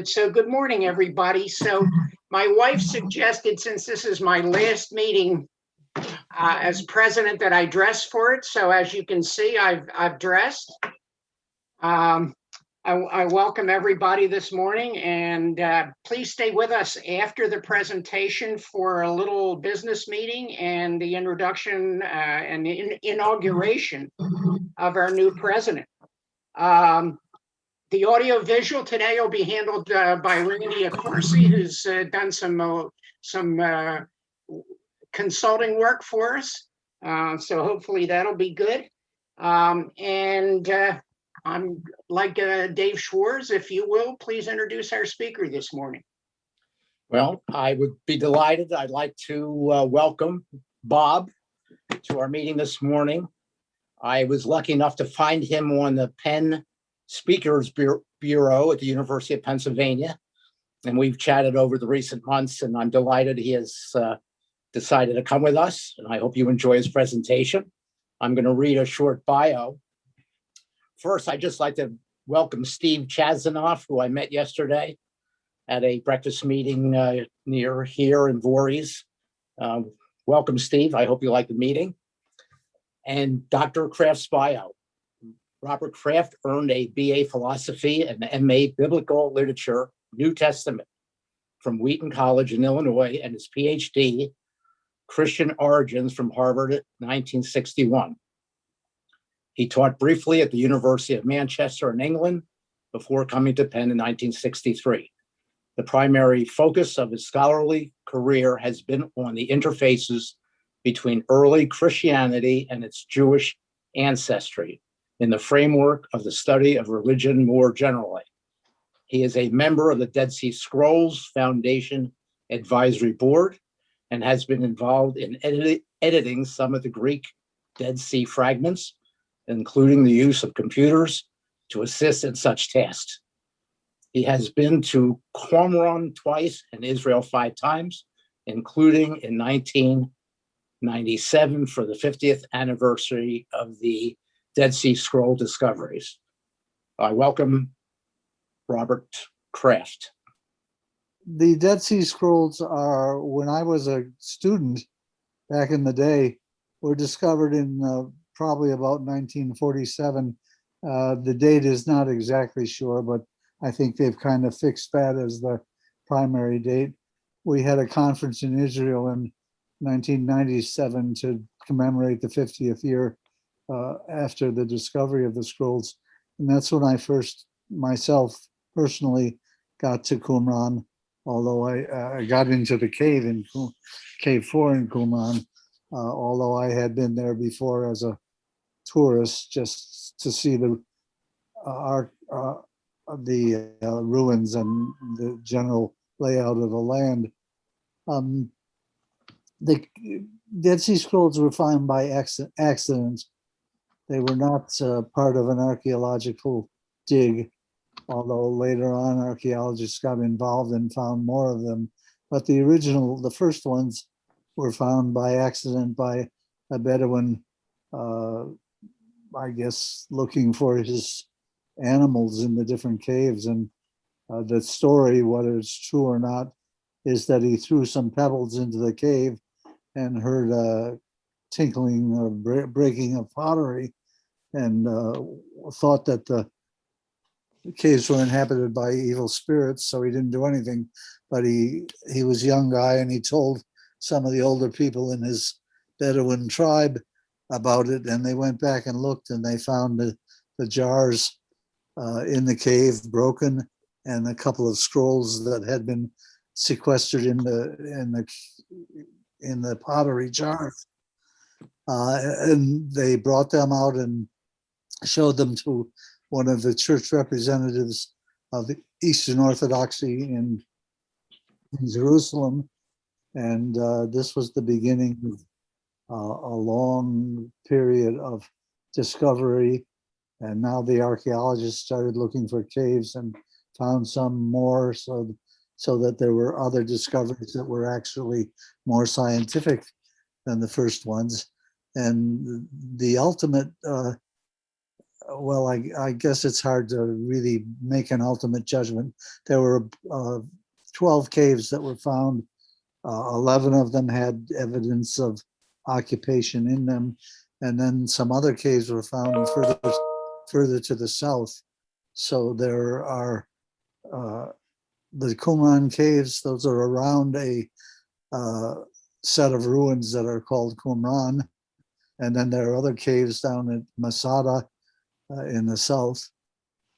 So good morning, everybody. So my wife suggested, since this is my last meeting as president, that I dress for it. So as you can see, I've dressed. I welcome everybody this morning, and please stay with us after the presentation for a little business meeting and the introduction and the inauguration of our new president. The audio visual today will be handled by Randy Accorsi, who's done some consulting work for us. So hopefully that'll be good. I'm like Dave Schwartz, if you will, please introduce our speaker this morning. Well, I would be delighted. I'd like to welcome Bob to our meeting this morning. I was lucky enough to find him on the Penn Speakers Bureau at the University of Pennsylvania, and we've chatted over the recent months, and I'm delighted he has decided to come with us, and I hope you enjoy his presentation. I'm going to read a short bio. First, I'd just like to welcome Steve Chazanoff, who I met yesterday at a breakfast meeting near here in Voorhees. Welcome, Steve. I hope you like the meeting. And Dr. Kraft's bio. Robert Kraft earned a BA Philosophy and MA Biblical Literature, New Testament from Wheaton College in Illinois, and his PhD, Christian Origins from Harvard in 1961. He taught briefly at the University of Manchester in England before coming to Penn in 1963. The primary focus of his scholarly career has been on the interfaces between early Christianity and its Jewish ancestry in the framework of the study of religion more generally. He is a member of the Dead Sea Scrolls Foundation Advisory Board and has been involved in editing some of the Greek Dead Sea fragments, including the use of computers to assist in such tasks. He has been to Qumran twice and Israel 5 times, including in 1997 for the 50th anniversary of the Dead Sea Scroll discoveries. I welcome Robert Kraft. The Dead Sea Scrolls are, when I was a student back in the day, were discovered in probably about 1947. The date is not exactly sure, but I think they've kind of fixed that as the primary date. We had a conference in Israel in 1997 to commemorate the 50th year after the discovery of the scrolls. And that's when I first, myself personally, got to Qumran, although I got into the cave in Cave 4 in Qumran, although I had been there before as a tourist just to see the ruins and the general layout of the land. The Dead Sea Scrolls were found by accident. They were not part of an archaeological dig, although later on archaeologists got involved and found more of them. But the first ones were found by accident by a Bedouin, I guess, looking for his animals in the different caves. And the story, whether it's true or not, is that he threw some pebbles into the cave and heard tinkling or breaking of pottery, and thought that the caves were inhabited by evil spirits, so he didn't do anything. But he was a young guy, and he told some of the older people in his Bedouin tribe about it, and they went back and looked, and they found the jars in the cave broken, and a couple of scrolls that had been sequestered in the pottery jars. And they brought them out and showed them to one of the church representatives of the Eastern Orthodoxy in Jerusalem. And this was the beginning of a long period of discovery. And now the archaeologists started looking for caves and found some more, so that there were other discoveries that were actually more scientific than the first ones. And the ultimate well, I guess it's hard to really make an ultimate judgment. There were 12 caves that were found. 11 of them had evidence of occupation in them. And then some other caves were found further to the south. So there are the Qumran Caves. Those are around a set of ruins that are called Qumran. And then there are other caves down at Masada in the south.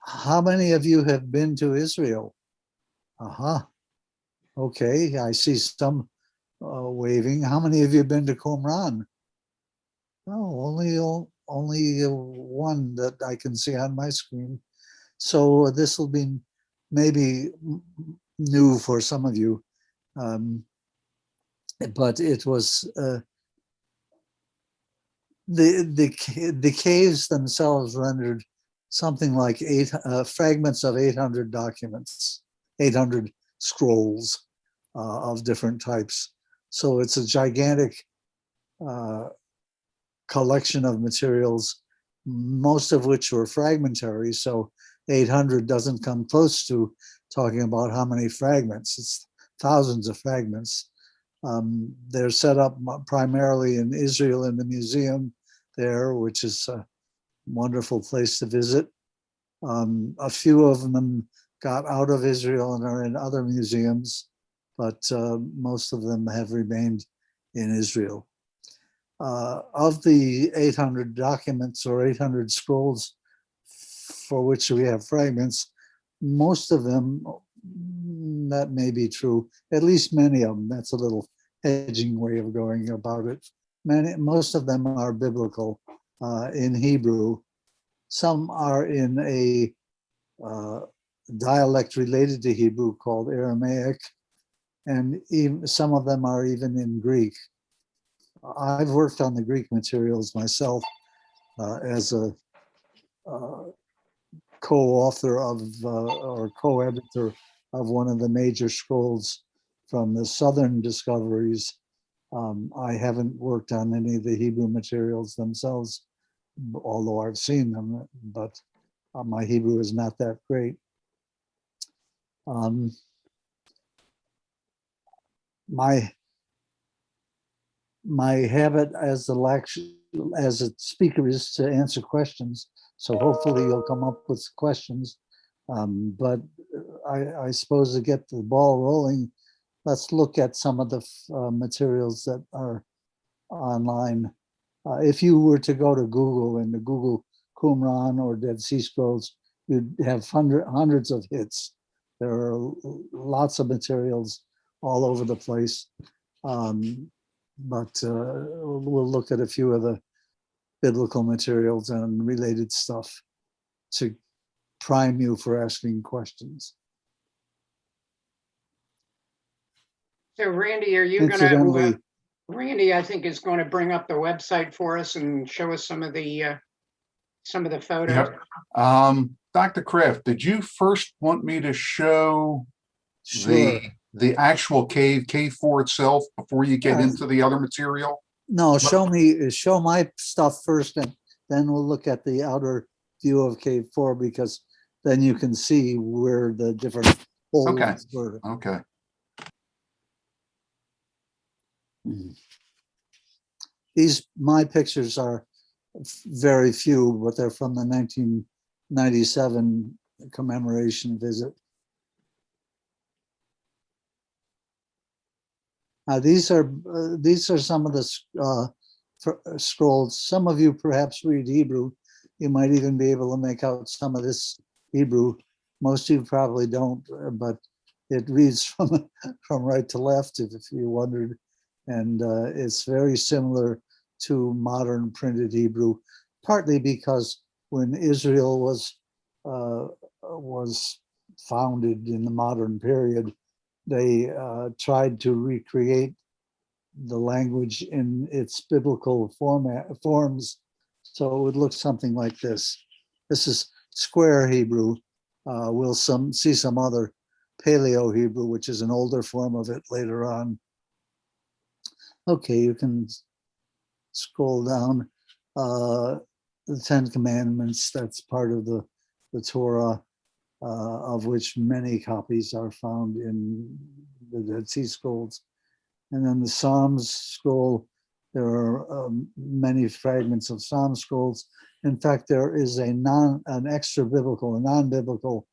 How many of you have been to Israel? Okay, I see some waving. How many of you have been to Qumran? Oh, only one that I can see on my screen. So this will be maybe new for some of you, but it was the caves themselves rendered something like fragments of 800 documents, 800 scrolls of different types. So it's a gigantic collection of materials, most of which were fragmentary. So 800 doesn't come close to talking about how many fragments. It's thousands of fragments. They're set up primarily in Israel in the museum there, which is a wonderful place to visit. A few of them got out of Israel and are in other museums, but most of them have remained in Israel. Of the 800 documents or 800 scrolls for which we have fragments, most of them, that may be true, at least many of them, that's a little hedging way of going about it. Most of them are biblical in Hebrew. Some are in a dialect related to Hebrew called Aramaic, and even, some of them are even in Greek. I've worked on the Greek materials myself as a co-author of or co-editor of one of the major scrolls from the southern discoveries. I haven't worked on any of the Hebrew materials themselves, although I've seen them, but my Hebrew is not that great. My habit as a speaker is to answer questions, so hopefully you'll come up with questions. But I suppose to get the ball rolling, let's look at some of the materials that are online. If you were to go to Google and to Google Qumran or Dead Sea Scrolls, you'd have hundreds of hits. There are lots of materials all over the place. But we'll look at a few of the biblical materials and related stuff to prime you for asking questions. So Randy, are you Incidentally, Randy, I think, is going to bring up the website for us and show us some of the photos. Yep. Dr. Kraft, did you first want me to show sure. the actual cave 4 itself before you get into the other material? No, show my stuff first, and then we'll look at the outer view of cave 4, because then you can see where the different holes were. Okay. My pictures are very few, but they're from the 1997 commemoration visit. These are some of the scrolls. Some of you perhaps read Hebrew. You might even be able to make out some of this Hebrew. Most of you probably don't, but it reads from right to left, if you wondered. And it's very similar to modern printed Hebrew, partly because when Israel was founded in the modern period, they tried to recreate the language in its biblical forms. So it would look something like this. This is square Hebrew. We'll see some other Paleo Hebrew, which is an older form of it later on. Okay, you can scroll down. the Ten Commandments. That's part of the Torah, of which many copies are found in the Dead Sea Scrolls. And then the Psalms scroll, there are many fragments of Psalm scrolls. In fact, there is an extra biblical, a non-biblical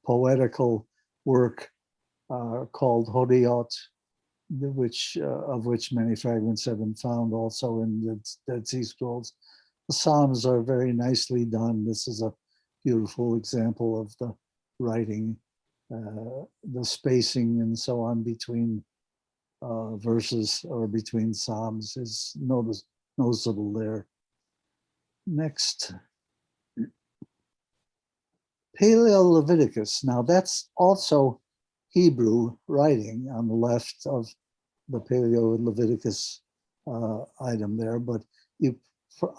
poetical work called Hodiot, of which many fragments have been found also in the Dead Sea Scrolls. The Psalms are very nicely done. This is a beautiful example of the writing, the spacing and so on between verses or between Psalms is noticeable there. Next. Paleo Leviticus. Now that's also Hebrew writing on the left of the Paleo Leviticus item there, but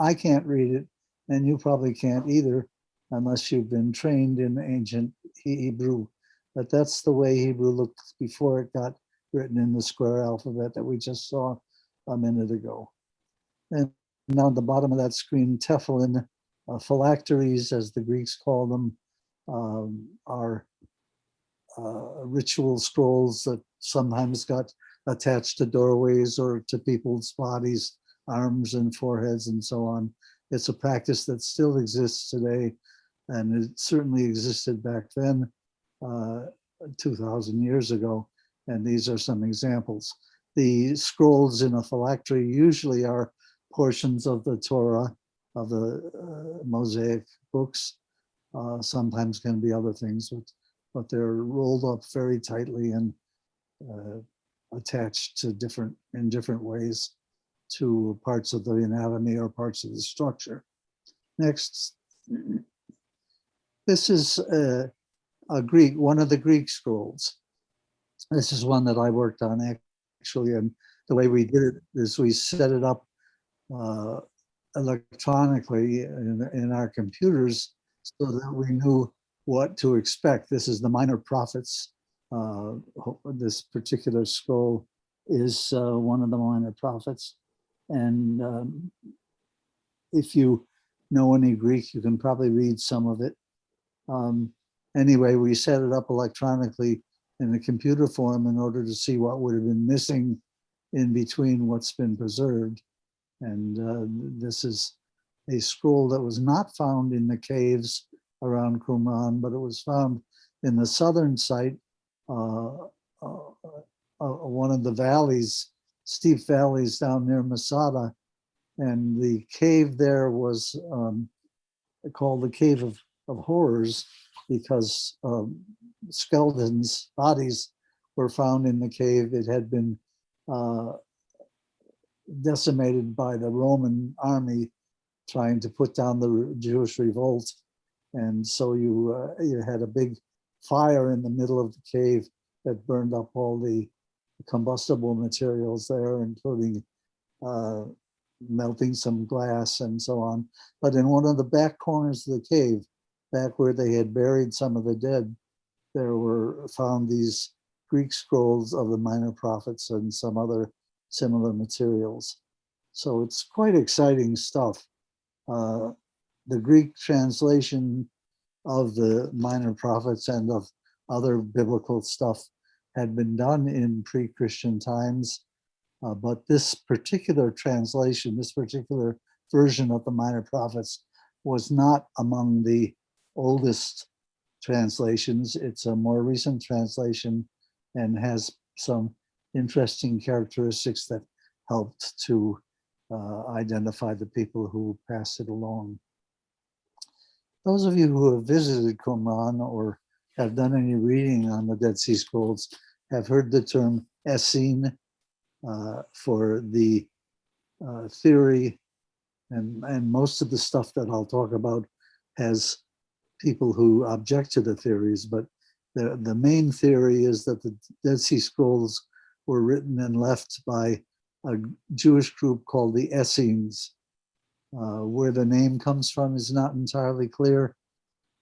I can't read it, and you probably can't either unless you've been trained in ancient Hebrew. But that's the way Hebrew looked before it got written in the square alphabet that we just saw a minute ago. And on the bottom of that screen, Tefillin, phylacteries, as the Greeks call them, are ritual scrolls that sometimes got attached to doorways or to people's bodies, arms and foreheads and so on. It's a practice that still exists today, and it certainly existed back then, 2,000 years ago. And these are some examples. The scrolls in a phylactery usually are portions of the Torah, of the Mosaic books. Sometimes can be other things, but they're rolled up very tightly and attached to in different ways to parts of the anatomy or parts of the structure. Next. This is one of the Greek scrolls. This is one that I worked on actually, and the way we did it is we set it up electronically in our computers so that we knew what to expect. This is the Minor Prophets. This particular scroll is one of the Minor Prophets. And if you know any Greek, you can probably read some of it. Anyway, we set it up electronically in a computer form in order to see what would have been missing in between what's been preserved. And this is a scroll that was not found in the caves around Qumran, but it was found in the southern site, one of the valleys, steep valleys down near Masada. And the cave there was called the Cave of Horrors because skeletons, bodies were found in the cave. It had been decimated by the Roman army trying to put down the Jewish revolt. And so you had a big fire in the middle of the cave that burned up all the combustible materials there, including melting some glass and so on. But in one of the back corners of the cave, back where they had buried some of the dead, there were found these Greek scrolls of the Minor Prophets and some other similar materials. So it's quite exciting stuff. The Greek translation of the Minor Prophets and of other biblical stuff had been done in pre-Christian times, but this particular translation, this particular version of the Minor Prophets was not among the oldest translations. It's a more recent translation and has some interesting characteristics that helped to identify the people who passed it along. Those of you who have visited Qumran or have done any reading on the Dead Sea Scrolls have heard the term Essene for the theory, and most of the stuff that I'll talk about has people who object to the theories, but the main theory is that the Dead Sea Scrolls were written and left by a Jewish group called the Essenes. Where the name comes from is not entirely clear.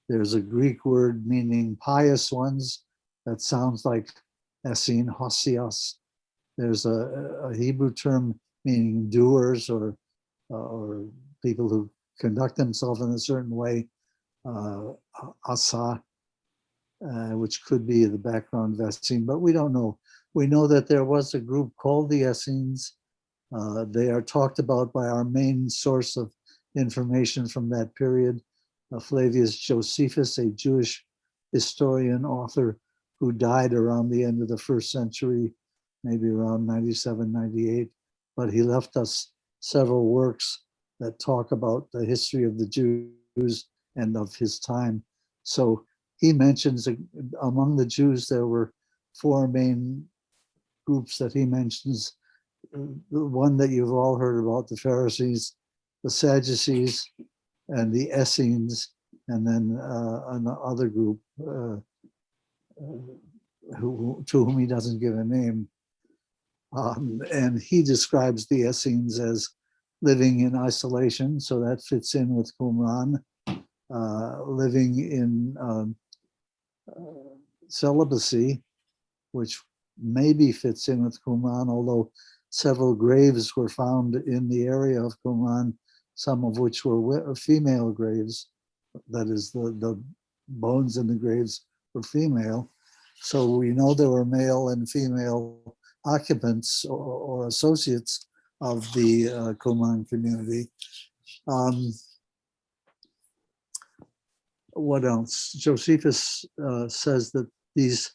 There's a Greek word meaning pious ones that sounds like Essene, Hosios. There's a Hebrew term meaning doers or people who conduct themselves in a certain way, asa, which could be the background of Essene, but we don't know. We know that there was a group called the Essenes. They are talked about by our main source of information from that period, Flavius Josephus, a Jewish historian, author, who died around the end of the first century, maybe around 97, 98. But he left us several works that talk about the history of the Jews and of his time. So he mentions among the Jews, there were four main groups that he mentions. The one that you've all heard about, the Pharisees, the Sadducees, and the Essenes, and then another group to whom he doesn't give a name. And he describes the Essenes as living in isolation, so that fits in with Qumran, living in celibacy, which maybe fits in with Qumran, although several graves were found in the area of Qumran, some of which were female graves. That is, the bones in the graves were female. So we know there were male and female occupants or associates of the Qumran community. What else? Josephus says that these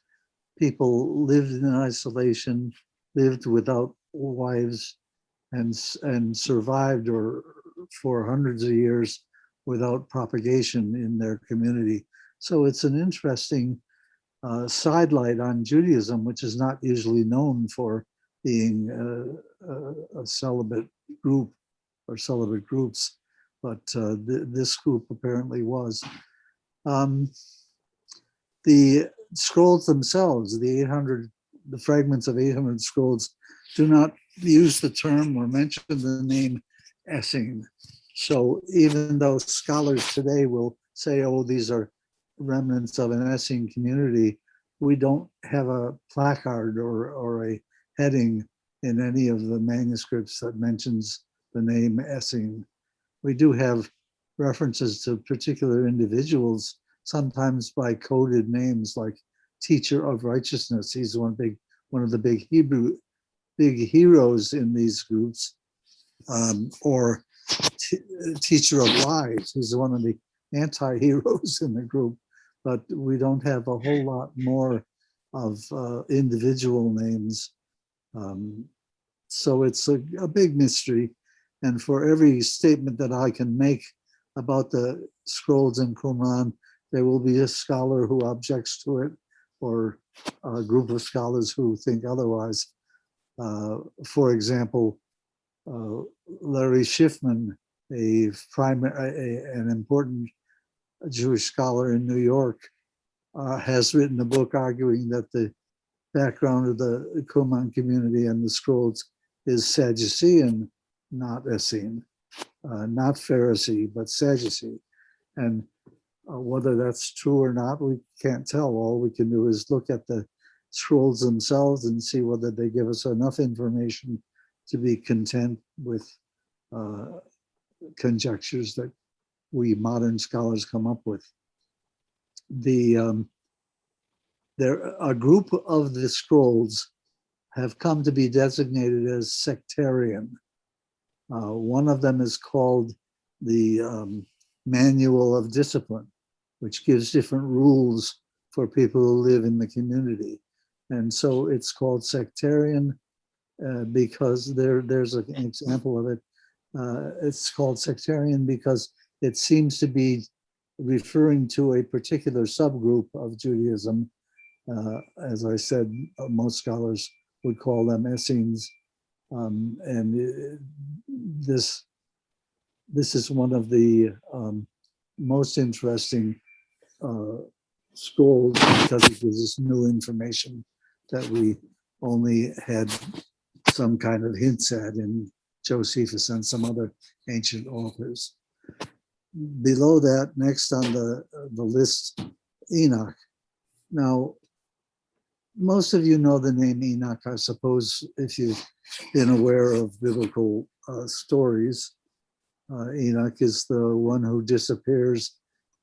people lived in isolation, lived without wives, and survived for hundreds of years without propagation in their community. So it's an interesting sidelight on Judaism, which is not usually known for being a celibate group or celibate groups, but this group apparently was. The scrolls themselves, the fragments of 800 scrolls, do not use the term or mention the name Essene. So even though scholars today will say, oh, these are remnants of an Essene community, we don't have a placard or a heading in any of the manuscripts that mentions the name Essene. We do have references to particular individuals, sometimes by coded names like Teacher of Righteousness. He's one of the big heroes in these groups, or Teacher of Lies. He's one of the anti-heroes in the group, but we don't have a whole lot more of individual names. So it's a big mystery. And for every statement that I can make about the scrolls in Qumran, there will be a scholar who objects to it, or a group of scholars who think otherwise. For example, Larry Schiffman, an important Jewish scholar in New York, has written a book arguing that the background of the Qumran community and the scrolls is Sadducean, not Essene, not Pharisee, but Sadducee. And whether that's true or not, we can't tell. All we can do is look at the scrolls themselves and see whether they give us enough information to be content with conjectures that we modern scholars come up with. A group of the scrolls have come to be designated as sectarian. One of them is called the Manual of Discipline, which gives different rules for people who live in the community. And so it's called sectarian because there's an example of it. It's called sectarian because it seems to be referring to a particular subgroup of Judaism. As I said, most scholars would call them Essenes. And this is one of the most interesting scrolls because it gives us new information that we only had some kind of hints at in Josephus and some other ancient authors. Below that, next on the list, Enoch. Now, most of you know the name Enoch, I suppose, if you've been aware of biblical stories. Enoch is the one who disappears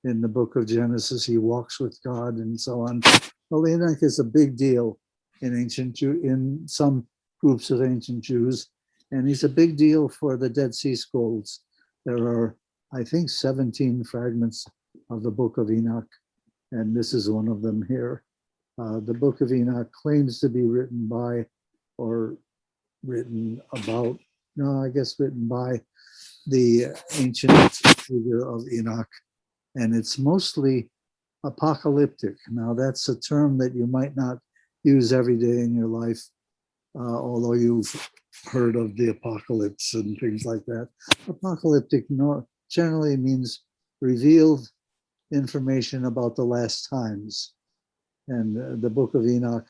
in the book of Genesis. He walks with God and so on. Well, Enoch is a big deal in some groups of ancient Jews, and he's a big deal for the Dead Sea Scrolls. There are, I think, 17 fragments of the Book of Enoch, and this is one of them here. The Book of Enoch claims to be written by, or written about, no, I guess written by the ancient figure of Enoch, and it's mostly apocalyptic. Now, that's a term that you might not use every day in your life, although you've heard of the apocalypse and things like that. Apocalyptic generally means revealed information about the last times. And the Book of Enoch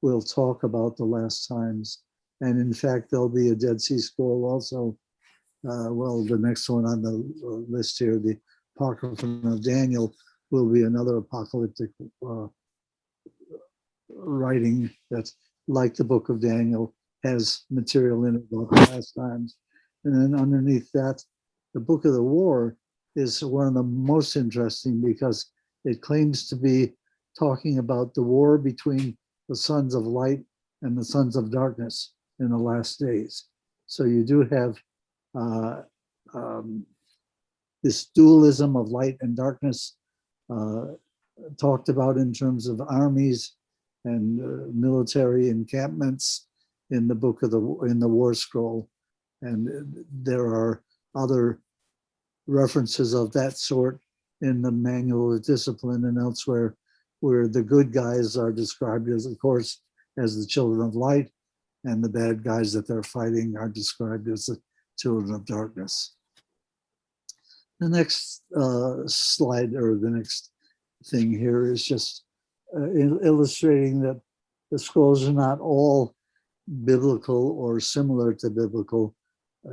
will talk about the last times. And in fact, there'll be a Dead Sea Scroll also. Well, the next one on the list here, the Apocryphon of Daniel, will be another apocalyptic writing that's like the Book of Daniel, has material in it about the last times. And then underneath that, the Book of the War is one of the most interesting because it claims to be talking about the war between the sons of light and the sons of darkness in the last days. So you do have this dualism of light and darkness talked about in terms of armies and military encampments in the book of in the War Scroll, and there are other references of that sort in the Manual of Discipline and elsewhere, where the good guys are described as, of course, as the children of light, and the bad guys that they're fighting are described as the children of darkness. The next slide, or the next thing here, is just illustrating that the scrolls are not all biblical or similar to biblical.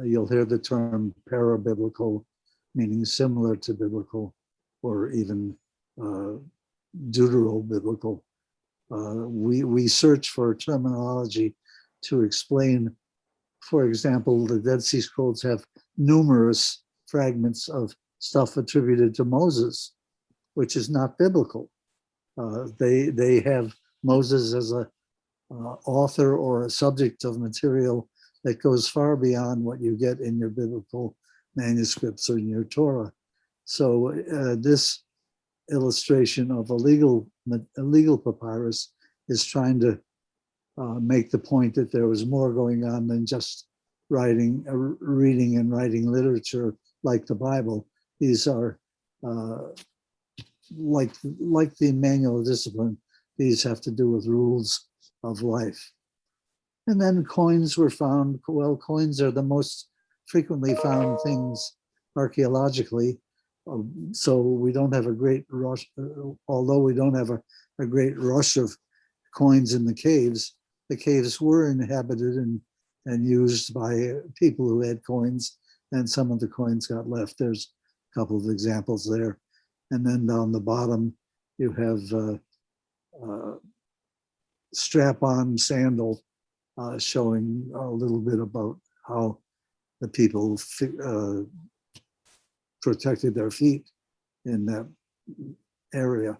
You'll hear the term parabiblical, meaning similar to biblical, or even deuterobiblical. We search for terminology to explain. For example, the Dead Sea Scrolls have numerous fragments of stuff attributed to Moses, which is not biblical. They have Moses as a author or a subject of material that goes far beyond what you get in your biblical manuscripts or in your Torah. So this illustration of a legal papyrus is trying to make the point that there was more going on than just reading and writing literature like the Bible. These are like the Manual of Discipline. These have to do with rules of life. And then coins were found. Well, coins are the most frequently found things archaeologically. So we don't have a great rush, although we don't have a great rush of coins in the caves were inhabited and used by people who had coins, and some of the coins got left. There's a couple of examples there. And then down the bottom, you have strap-on sandal showing a little bit about how the people protected their feet in that area.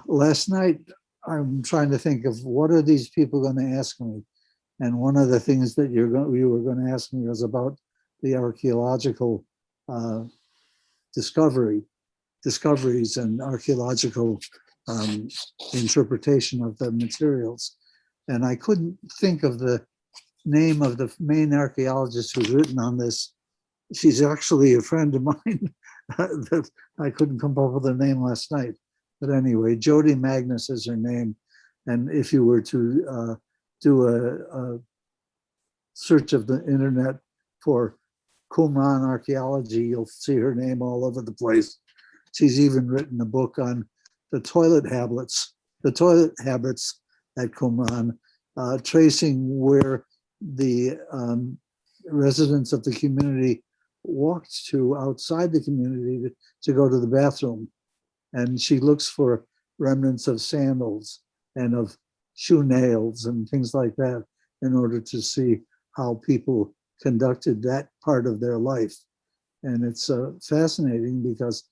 Last night, I'm trying to think of what are these people going to ask me, and one of the things that you were going to ask me was about the archaeological discoveries and archaeological interpretation of the materials. And I couldn't think of the name of the main archaeologist who's written on this. She's actually a friend of mine that I couldn't come up with her name last night. But anyway, Jody Magnus is her name. And if you were to do a search of the internet for Qumran archaeology, you'll see her name all over the place. She's even written a book on the toilet habits at Qumran, tracing where the residents of the community walked to outside the community to go to the bathroom. And she looks for remnants of sandals and of shoe nails and things like that in order to see how people conducted that part of their life. And it's fascinating because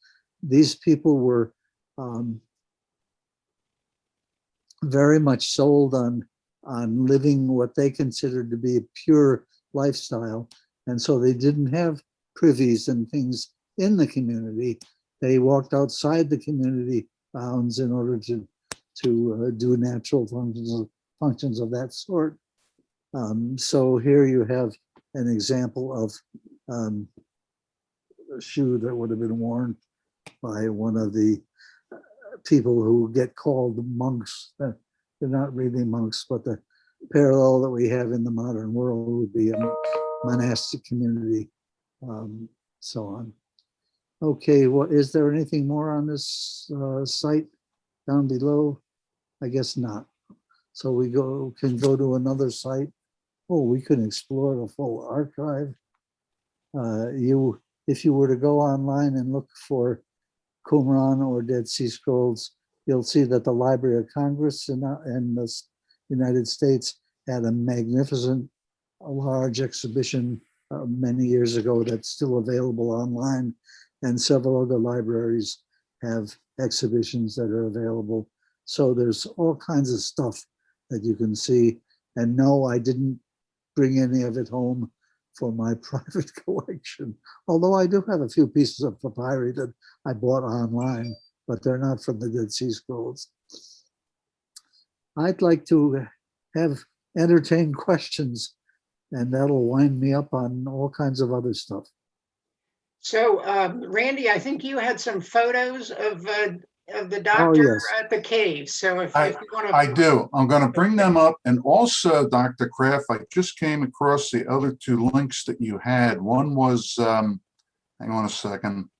these people were very much sold on living what they considered to be a pure lifestyle. And so they didn't have privies and things in the community. They walked outside the community bounds in order to do natural functions of that sort. So here you have an example of a shoe that would have been worn by one of the people who get called monks. They're not really monks, but the parallel that we have in the modern world would be a monastic community, so on. Okay, well, is there anything more on this site down below? I guess not. So we can go to another site. Oh, we can explore the full archive. If you were to go online and look for Qumran or Dead Sea Scrolls, you'll see that the Library of Congress in the United States had a magnificent, large exhibition many years ago that's still available online, and several other libraries have exhibitions that are available. So there's all kinds of stuff that you can see. And no, I didn't bring any of it home for my private collection, although I do have a few pieces of papyri that I bought online, but they're not from the Dead Sea Scrolls. I'd like to have entertained questions, and that'll wind me up on all kinds of other stuff. So, Randy, I think you had some photos of the doctor yes. at the cave. So if you want to, I do. I'm going to bring them up. And also, Dr. Kraft, I just came across the other two links that you had. One was, hang on a second.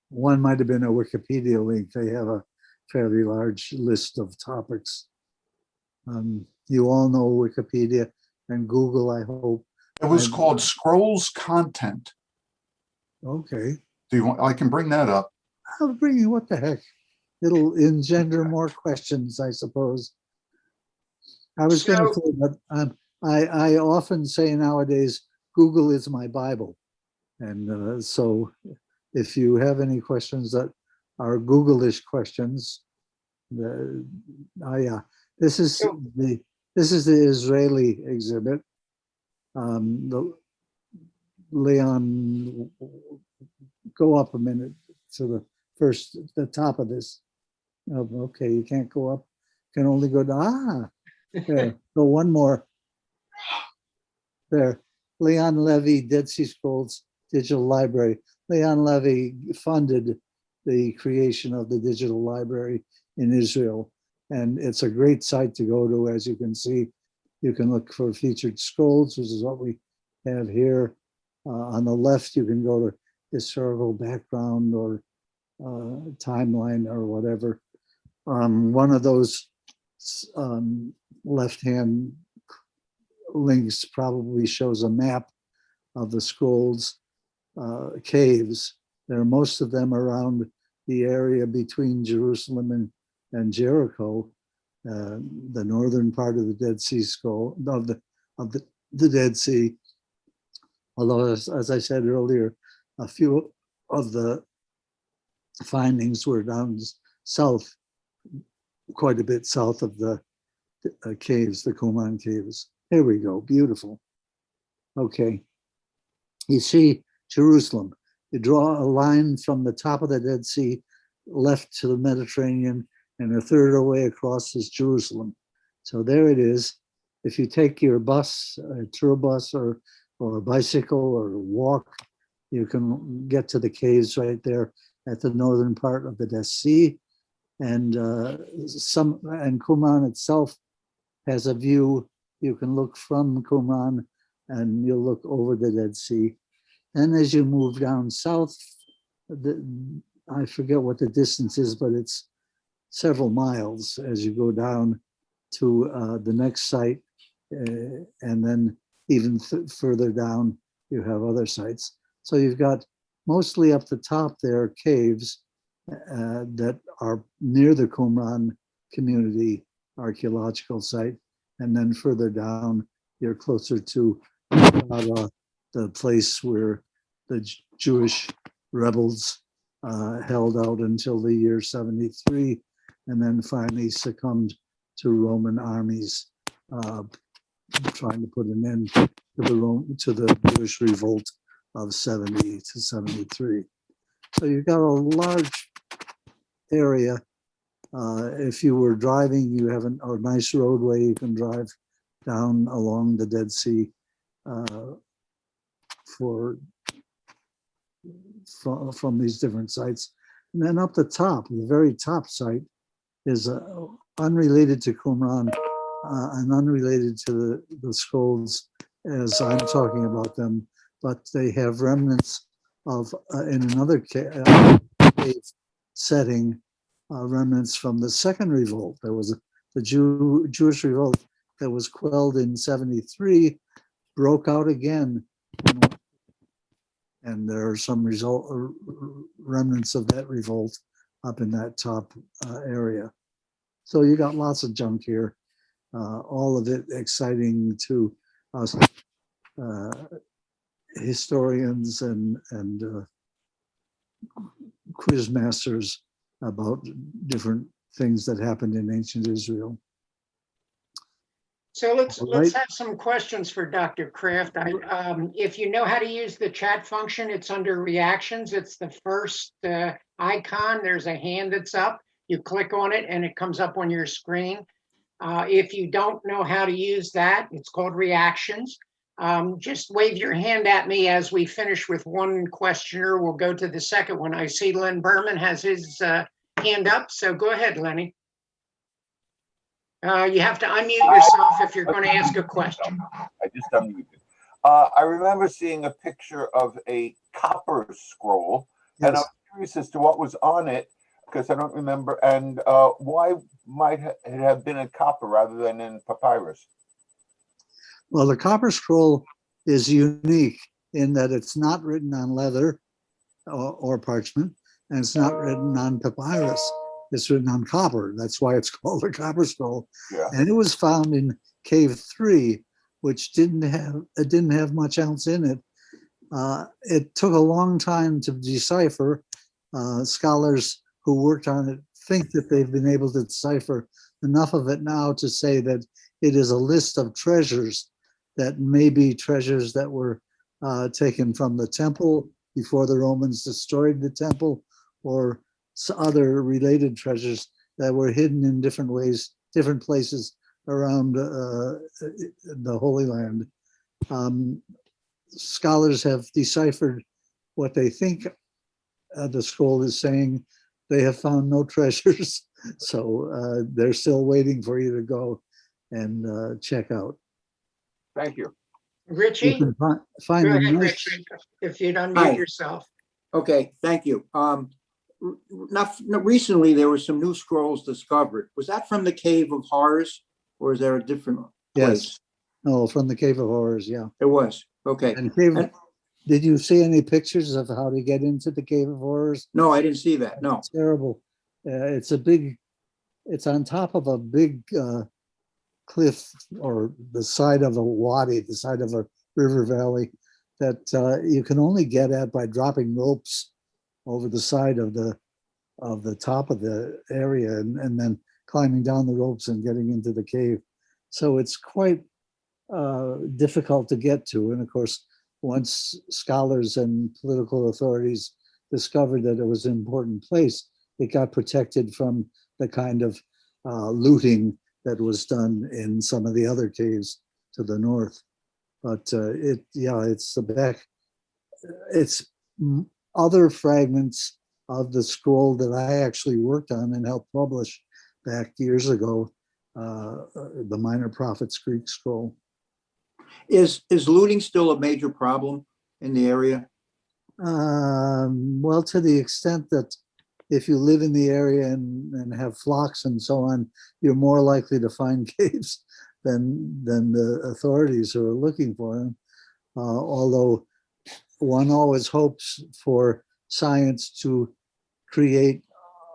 One might have been a Wikipedia link. They have a fairly large list of topics. You all know Wikipedia and Google, I hope. It was called Scrolls Content. Okay. Do you want, I can bring that up. I'll bring you, what the heck? It'll engender more questions, I suppose. I was going to say, but I often say nowadays, Google is my Bible. And so if you have any questions that are Google-ish questions, yeah, this is the Israeli exhibit. The Leon, go up a minute to the top of this. Oh, okay, you can't go up. You can only go down. There, go one more. There, Leon Levy, Dead Sea Scrolls Digital Library. Leon Levy funded the creation of the digital library in Israel. And it's a great site to go to. As you can see, you can look for featured scrolls, which is what we have here. On the left, you can go to historical background or timeline or whatever. One of those left-hand links probably shows a map of the scrolls caves. There are most of them around the area between Jerusalem and Jericho, the northern part of the Dead Sea Scroll, of the Dead Sea. Although, as I said earlier, a few of the findings were down south, quite a bit south of the caves, the Qumran Caves. Here we go, beautiful. Okay, you see Jerusalem. You draw a line from the top of the Dead Sea left to the Mediterranean, and a third of the way across is Jerusalem. So there it is. If you take your bus, a tour bus or a bicycle or walk, you can get to the caves right there at the northern part of the Dead Sea. And Qumran itself has a view. You can look from Qumran and you'll look over the Dead Sea. And as you move down south, I forget what the distance is, but it's several miles as you go down to the next site. And then even further down, you have other sites. So you've got mostly up the top there caves that are near the Qumran community archaeological site. And then further down, you're closer to the place where the Jewish rebels held out until the year 73, and then finally succumbed to Roman armies trying to put an end to the Jewish revolt of 70 to 73. So you've got a large area. If you were driving, you have a nice roadway you can drive down along the Dead Sea from these different sites. And then up the top, the very top site is unrelated to Qumran and unrelated to the scrolls as I'm talking about them, but they have remnants of, in another cave setting, remnants from the second revolt. There was the Jewish revolt that was quelled in 73, broke out again. And there are some remnants of that revolt up in that top area. So you got lots of junk here, all of it exciting to us historians and quiz masters about different things that happened in ancient Israel. So let's have some questions for Dr. Kraft. If you know how to use the chat function, it's under reactions. It's the first icon. There's a hand that's up. You click on it and it comes up on your screen. If you don't know how to use that, it's called reactions. Just wave your hand at me as we finish with one questioner. We'll go to the second one. I see Len Berman has his hand up. So go ahead, Lenny. You have to unmute yourself if you're going to ask a question. I just unmuted. I remember seeing a picture of a copper scroll, yes. And I was curious as to what was on it because I don't remember. And why might it have been in copper rather than in papyrus? Well, the copper scroll is unique in that it's not written on leather or parchment, and it's not written on papyrus. It's written on copper. That's why it's called a copper scroll. Yeah. And it was found in Cave 3, which didn't have much else in it. It took a long time to decipher. Scholars who worked on it think that they've been able to decipher enough of it now to say that it is a list of treasures that may be treasures that were taken from the temple before the Romans destroyed the temple, or other related treasures that were hidden in different ways, different places around the Holy Land. Scholars have deciphered what they think the scroll is saying. They have found no treasures, so they're still waiting for you to go and check out. Thank you. Richie? You can find go the ahead, nice... Richie, if you'd unmute yourself. Okay, thank you. Recently, there were some new scrolls discovered. Was that from the Cave of Horrors, or is there a different place? Yes. No, from the Cave of Horrors, yeah. It was. Okay. And did you see any pictures of how to get into the Cave of Horrors? No, I didn't see that. No. It's terrible. It's on top of a big cliff, or the side of a wadi, the side of a river valley, that you can only get at by dropping ropes over the side of the top of the area and then climbing down the ropes and getting into the cave. So it's quite difficult to get to. And of course, once scholars and political authorities discovered that it was an important place, it got protected from the kind of looting that was done in some of the other caves to the north. But it's the back. It's other fragments of the scroll that I actually worked on and helped publish back years ago, the Minor Prophets Greek scroll. Is looting still a major problem in the area? Well, to the extent that if you live in the area and have flocks and so on, you're more likely to find caves than the authorities who are looking for them. Although one always hopes for science to create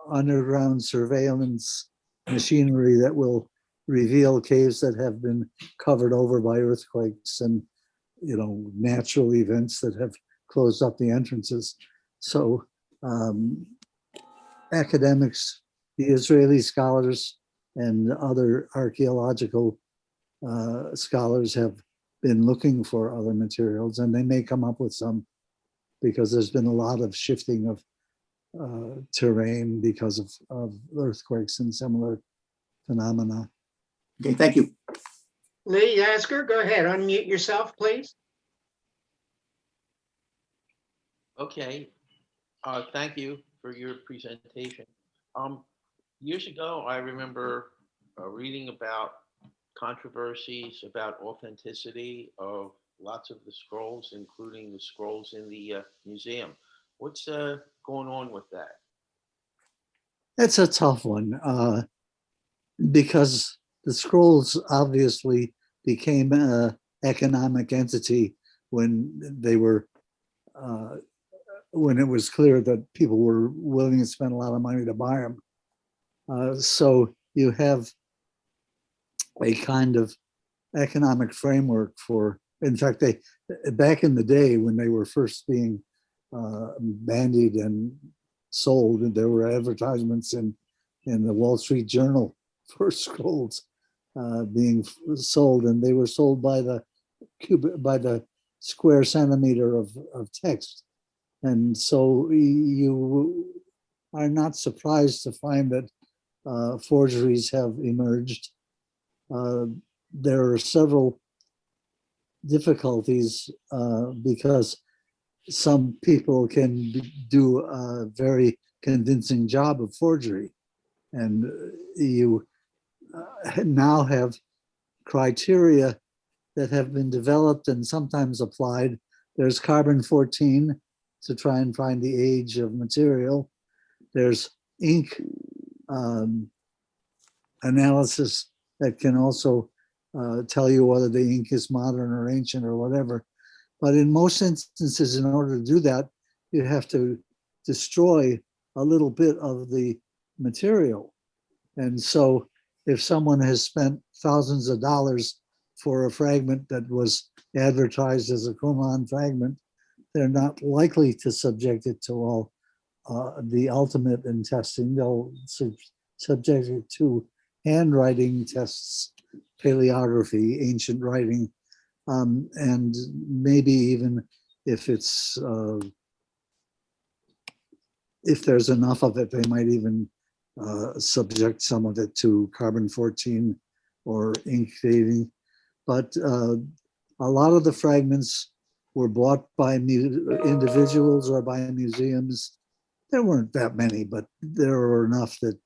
underground surveillance machinery that will reveal caves that have been covered over by earthquakes and natural events that have closed up the entrances. So academics, the Israeli scholars and other archaeological scholars have been looking for other materials, and they may come up with some, because there's been a lot of shifting of terrain because of earthquakes and similar phenomena. Okay, thank you. Lee Yasker, go ahead, unmute yourself, please. Okay, thank you for your presentation. Years ago, I remember reading about controversies about authenticity of lots of the scrolls, including the scrolls in the museum. What's going on with that? It's a tough one because the scrolls obviously became an economic entity when they were when it was clear that people were willing to spend a lot of money to buy them. So you have a kind of economic framework for, in fact, they back in the day when they were first being bandied and sold, and there were advertisements in the Wall Street Journal for scrolls being sold, and they were sold by the square centimeter of text. And so you are not surprised to find that forgeries have emerged. There are several difficulties because some people can do a very convincing job of forgery, and you now have criteria that have been developed and sometimes applied. There's carbon-14 to try and find the age of material. There's ink analysis that can also tell you whether the ink is modern or ancient or whatever. But in most instances, in order to do that, you have to destroy a little bit of the material. And so if someone has spent thousands of dollars for a fragment that was advertised as a Qumran fragment, they're not likely to subject it to all the ultimate in testing. They'll subject it to handwriting tests, paleography, ancient writing, and maybe even if it's if there's enough of it, they might even subject some of it to carbon-14 or ink dating. But a lot of the fragments were bought by individuals or by museums. There weren't that many, but there were enough that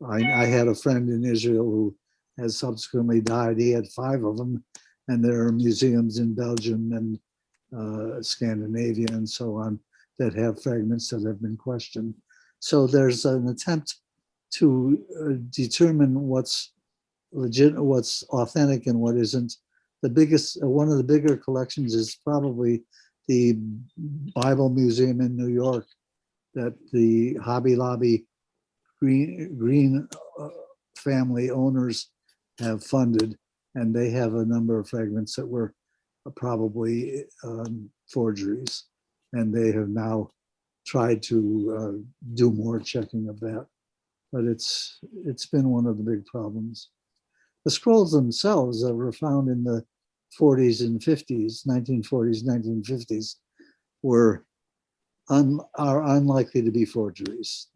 I had a friend in Israel who has subsequently died. He had 5 of them, and there are museums in Belgium and Scandinavia and so on that have fragments that have been questioned. So there's an attempt to determine what's legit, what's authentic, and what isn't. The biggest, one of the bigger collections is probably the Bible Museum in New York that the Hobby Lobby Green family owners have funded, and they have a number of fragments that were probably forgeries, and they have now tried to do more checking of that. But it's been one of the big problems. The scrolls themselves that were found in the 40s and 50s, 1940s, 1950s, are unlikely to be forgeries.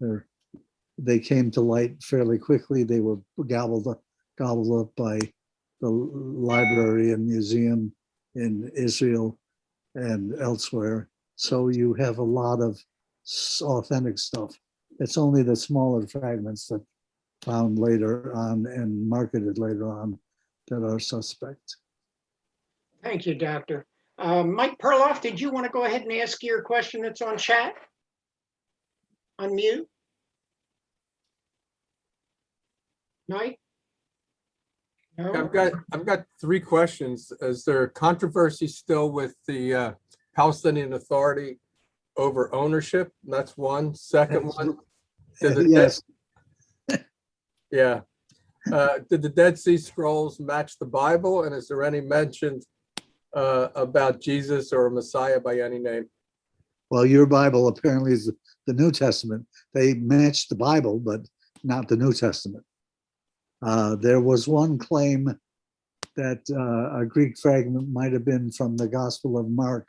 They came to light fairly quickly. They were gobbled up by the library and museum in Israel and elsewhere. So you have a lot of authentic stuff. It's only the smaller fragments that found later on and marketed later on that are suspect. Thank you, Doctor. Mike Perloff, did you want to go ahead and ask your question that's on chat? Unmute. Mike? No? I've got 3 questions. Is there controversy still with the Palestinian Authority over ownership? That's one. Second one, Yes. yeah. Did the Dead Sea Scrolls match the Bible? And is there any mention about Jesus or a Messiah by any name. Well, your Bible apparently is the New Testament. They matched the Bible, but not the New Testament. There was one claim that a Greek fragment might have been from the Gospel of Mark.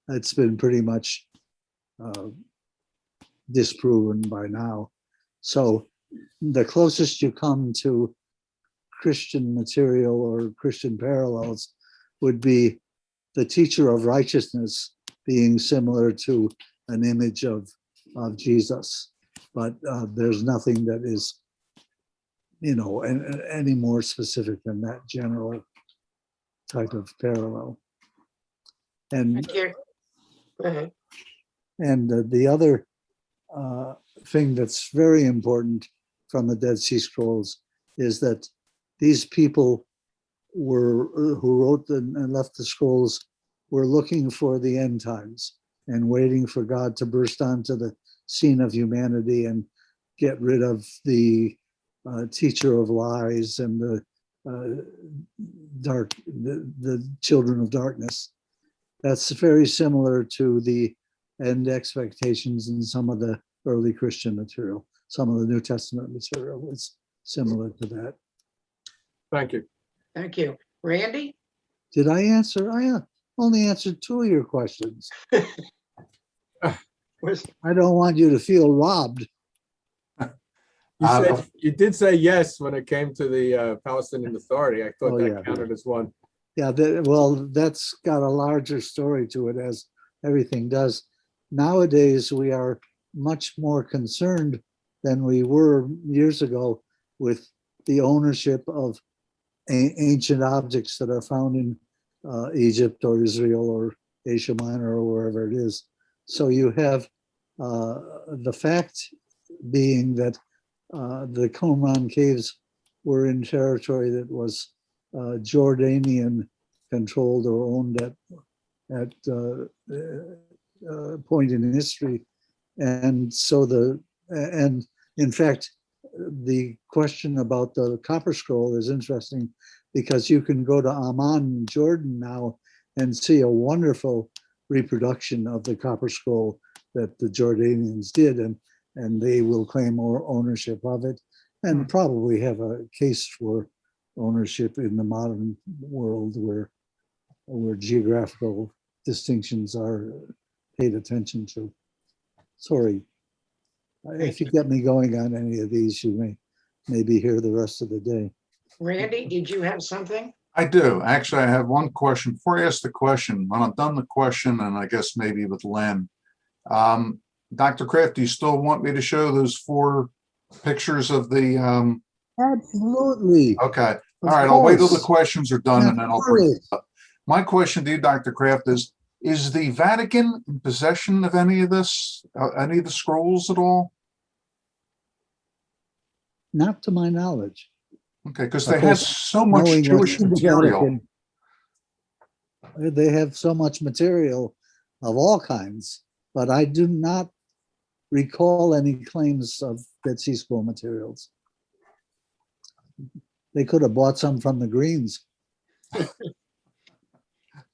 It's been pretty much disproven by now. So the closest you come to Christian material or Christian parallels would be the teacher of righteousness being similar to an image of Jesus. But there's nothing that is, any more specific than that general type of parallel. And Thank you. Go ahead. And the other thing that's very important from the Dead Sea Scrolls is that these people who wrote and left the scrolls were looking for the end times and waiting for God to burst onto the scene of humanity and get rid of the teacher of lies and the children of darkness. That's very similar to the end expectations in some of the early Christian material. Some of the New Testament material is similar to that. Thank you. Thank you. Randy? Did I answer? I only answered 2 of your questions. I don't want you to feel robbed. You did say yes when it came to the Palestinian Authority. I thought that counted as one. Yeah, well, that's got a larger story to it, as everything does. Nowadays, we are much more concerned than we were years ago with the ownership of ancient objects that are found in Egypt or Israel or Asia Minor or wherever it is. So you have the fact being that the Qumran Caves were in territory that was Jordanian controlled or owned at point in history. And so and in fact, the question about the copper scroll is interesting because you can go to Amman, Jordan now and see a wonderful reproduction of the copper scroll that the Jordanians did, and they will claim ownership of it and probably have a case for ownership in the modern world where geographical distinctions are paid attention to. Sorry. If you get me going on any of these, you may maybe hear the rest of the day. Randy, did you have something? I do. Actually, I have one question. Before I ask the question, when I'm done the question, and I guess maybe with Len, Dr. Kraft, do you still want me to show those 4 pictures of the? Absolutely. Okay. All Of right. I'll wait till the course. questions are done and then I'll bring Absolutely. it up. My question to you, Dr. Kraft, is the Vatican in possession of any of this, any of the scrolls at all? Not to my knowledge. Okay, because they have so much Knowing what's Jewish in the material. Vatican, they have so much material of all kinds, but I do not recall any claims of Dead Sea Scroll materials. They could have bought some from the Greens.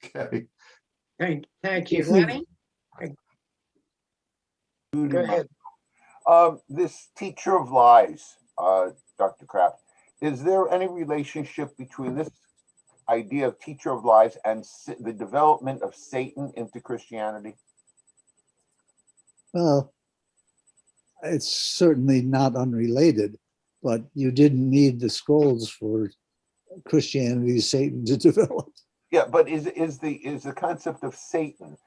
Okay. Thank you. Lenny? Go ahead. This teacher of lies, Dr. Kraft, is there any relationship between this idea of teacher of lies and the development of Satan into Christianity? Well, it's certainly not unrelated, but you didn't need the scrolls for Christianity's Satan to develop. Yeah, but is the concept of Satan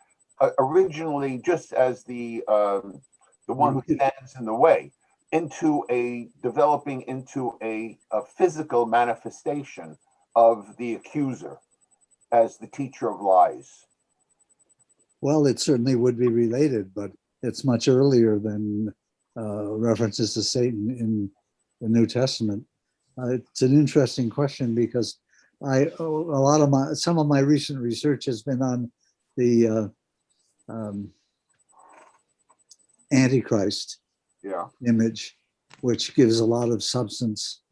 originally just as the one who stands in the way developing into a physical manifestation of the accuser as the teacher of lies? Well, it certainly would be related, but it's much earlier than references to Satan in the New Testament. It's an interesting question because some of my recent research has been on the Antichrist image, which gives a lot of substance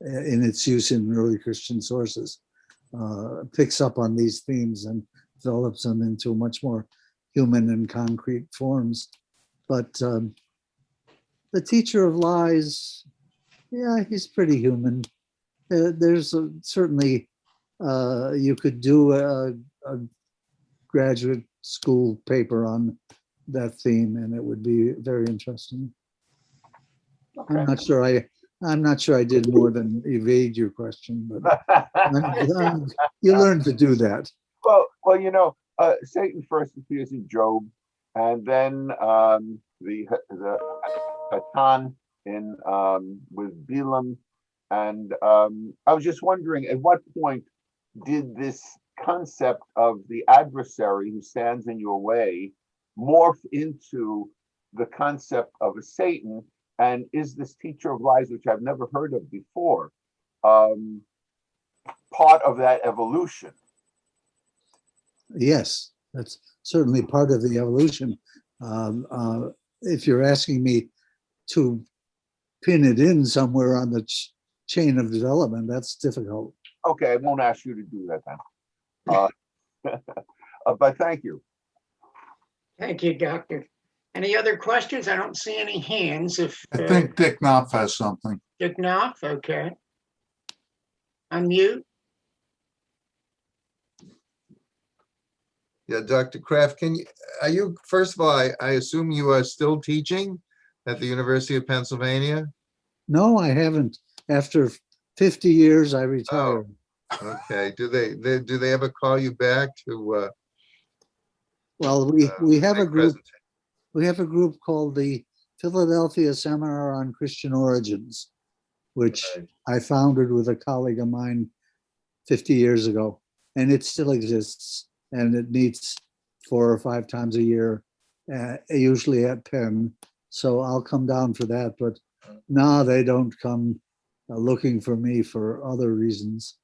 in its use in early Christian sources. picks up on these themes and develops them into much more human and concrete forms. But the teacher of lies, yeah, he's pretty human. There's certainly, you could do a graduate school paper on that theme, and it would be very interesting. Okay. I'm not sure I did more than evade your question, but you learn to do that. Well, you know, Satan first appears in Job, and then the Hatan in with Balaam, and I was just wondering, at what point did this concept of the adversary who stands in your way morph into the concept of a Satan? And is this teacher of lies, which I've never heard of before, part of that evolution? Yes, that's certainly part of the evolution. If you're asking me to pin it in somewhere on the chain of development, that's difficult. Okay, I won't ask you to do that then. But thank you. Thank you, Doctor. Any other questions? I don't see any hands. If I think Dick Knopf has something. Dick Knopf, okay. Unmute. Yeah, Dr. Kraft, are you, first of all, I assume you are still teaching at the University of Pennsylvania? No, I haven't. After 50 years, I retired. Okay, do they ever call you back to? Well, we have a make group. presentation? We have a group called the Philadelphia Seminar on Christian Origins, which Right. I founded with a colleague of mine 50 years ago, and it still exists, and it meets 4 or 5 times a year, usually at Penn. So I'll come down for that, but no, they don't come looking for me for other reasons.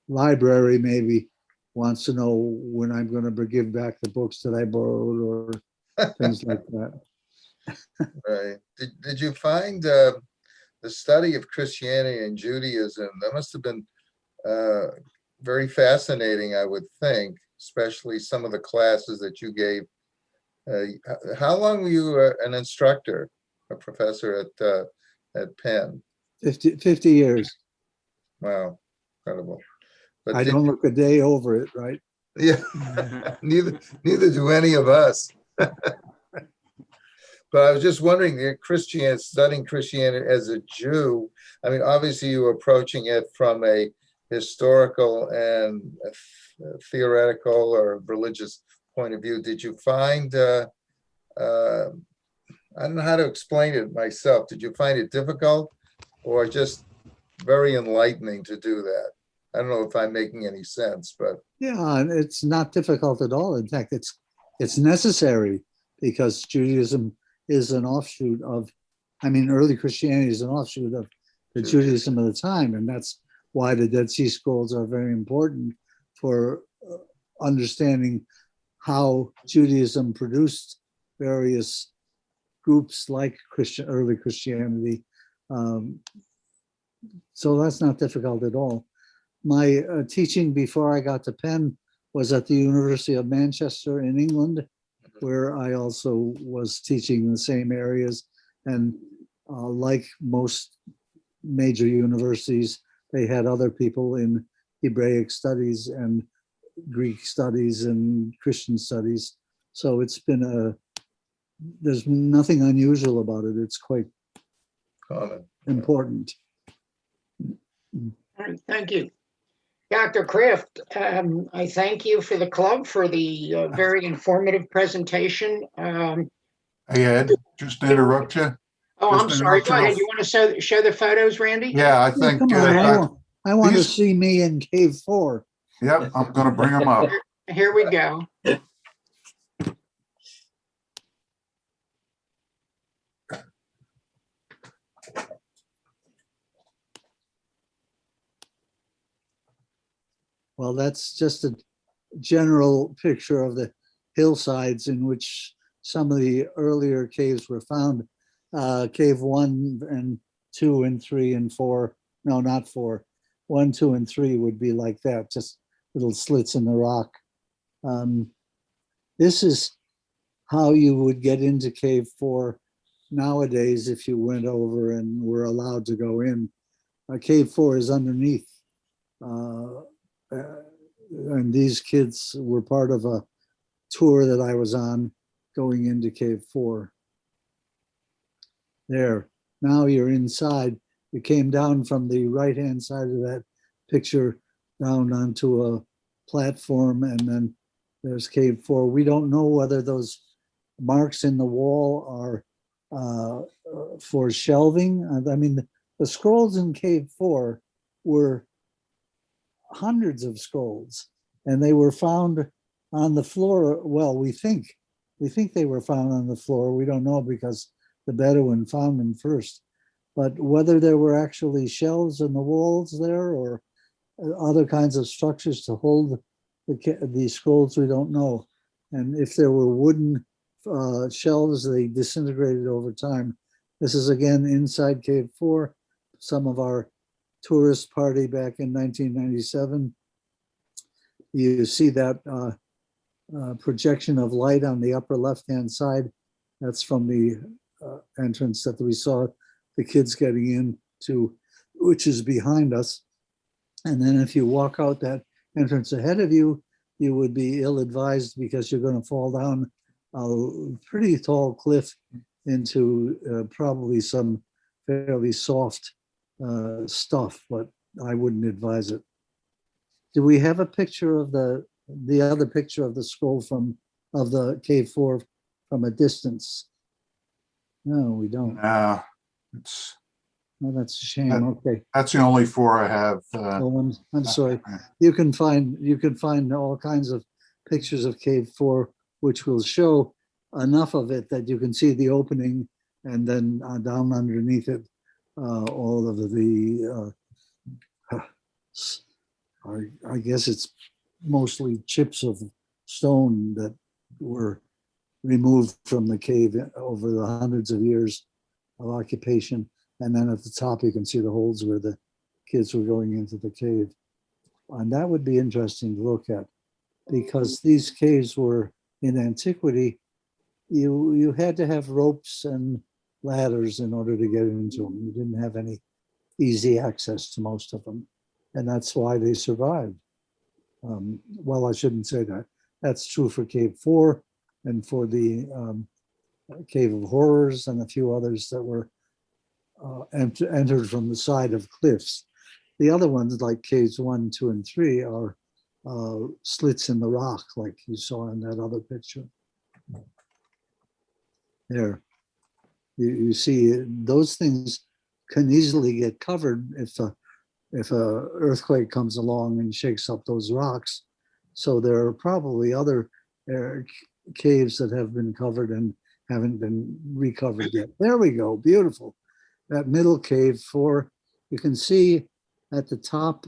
Library maybe wants to know when I'm going to give back the books that I borrowed or things like that. Right. Did you find the study of Christianity and Judaism? That must have been very fascinating, I would think, especially some of the classes that you gave. How long were you an instructor, a professor at Penn? 50 years. Wow, incredible. But I don't look a day over it, right? Yeah, neither do any of us. But I was just wondering, studying Christianity as a Jew, I mean, obviously you were approaching it from a historical and a theoretical or religious point of view. Did you find, I don't know how to explain it myself. Did you find it difficult or just very enlightening to do that? I don't know if I'm making any sense, but. Yeah, and it's not difficult at all. In fact, it's necessary because Judaism is an offshoot of, early Christianity is an offshoot of the Judaism of the time. And that's why the Dead Sea Scrolls are very important for understanding how Judaism produced various groups like early Christianity. So that's not difficult at all. My teaching before I got to Penn was at the University of Manchester in England, where I also was teaching in the same areas. And like most major universities, they had other people in Hebraic studies and Greek studies and Christian studies. So it's been there's nothing unusual about it. It's quite Common. important. All right, thank you. Dr. Kraft, I thank you for the club for the very informative presentation. Hey, Ed, just to interrupt you. Oh, I'm Just sorry. Go interrupt ahead. You want to show the photos, Randy? Yeah, I think, Come on, I want to these- see me in Cave 4. yep, I'm gonna bring them up. Here we go. Well, that's just a general picture of the hillsides in which some of the earlier caves were found. Cave 1 and 2 and 3 and 4, no, not 4. 1, 2, and 3 would be like that, just little slits in the rock. This is how you would get into cave 4 nowadays if you went over and were allowed to go in. Cave 4 is underneath. And these kids were part of a tour that I was on going into cave 4. There, now you're inside. You came down from the right-hand side of that picture down onto a platform, and then there's cave 4. We don't know whether those marks in the wall are for shelving. I mean, the scrolls in cave 4 were hundreds of scrolls, and they were found on the floor. Well, we think they were found on the floor. We don't know because the Bedouin found them first. But whether there were actually shelves in the walls there or other kinds of structures to hold the scrolls, we don't know. And if there were wooden shelves, they disintegrated over time. This is again inside cave 4. Some of our tourist party back in 1997. You see that projection of light on the upper left-hand side. That's from the entrance that we saw the kids getting into, which is behind us. And then if you walk out that entrance ahead of you, you would be ill-advised because you're going to fall down a pretty tall cliff into probably some fairly soft stuff, but I wouldn't advise it. Do we have a picture of the other picture of the scroll of the cave 4 from a distance? No, we don't. It's Oh, that's a shame. Okay. that's the only 4 I have. Oh, I'm sorry. You can find all kinds of pictures of cave 4, which will show enough of it that you can see the opening, and then down underneath it, all of the I guess it's mostly chips of stone that were removed from the cave over the hundreds of years of occupation. And then at the top, you can see the holes where the kids were going into the cave. And that would be interesting to look at, because these caves were in antiquity. You had to have ropes and ladders in order to get into them. You didn't have any easy access to most of them. And that's why they survived. Well, I shouldn't say that. That's true for cave 4 and for the Cave of Horrors and a few others that were entered from the side of cliffs. The other ones, like caves 1, 2, and 3, are slits in the rock, like you saw in that other picture. There, you see those things can easily get covered if a earthquake comes along and shakes up those rocks. So there are probably other caves that have been covered and haven't been recovered yet. There we go, beautiful. That middle cave 4, you can see at the top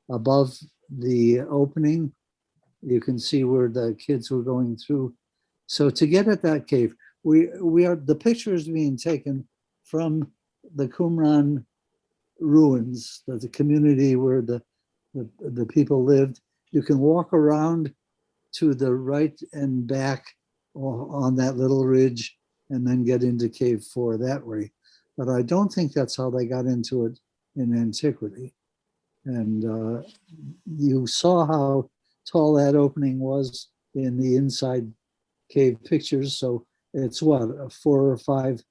above the opening, you can see where the kids were going through. So to get at that cave, the picture is being taken from the Qumran ruins, the community where the people lived. You can walk around to the right and back on that little ridge and then get into cave 4 that way. But I don't think that's how they got into it in antiquity. And you saw how tall that opening was in the inside cave pictures. So it's what, 4 or 5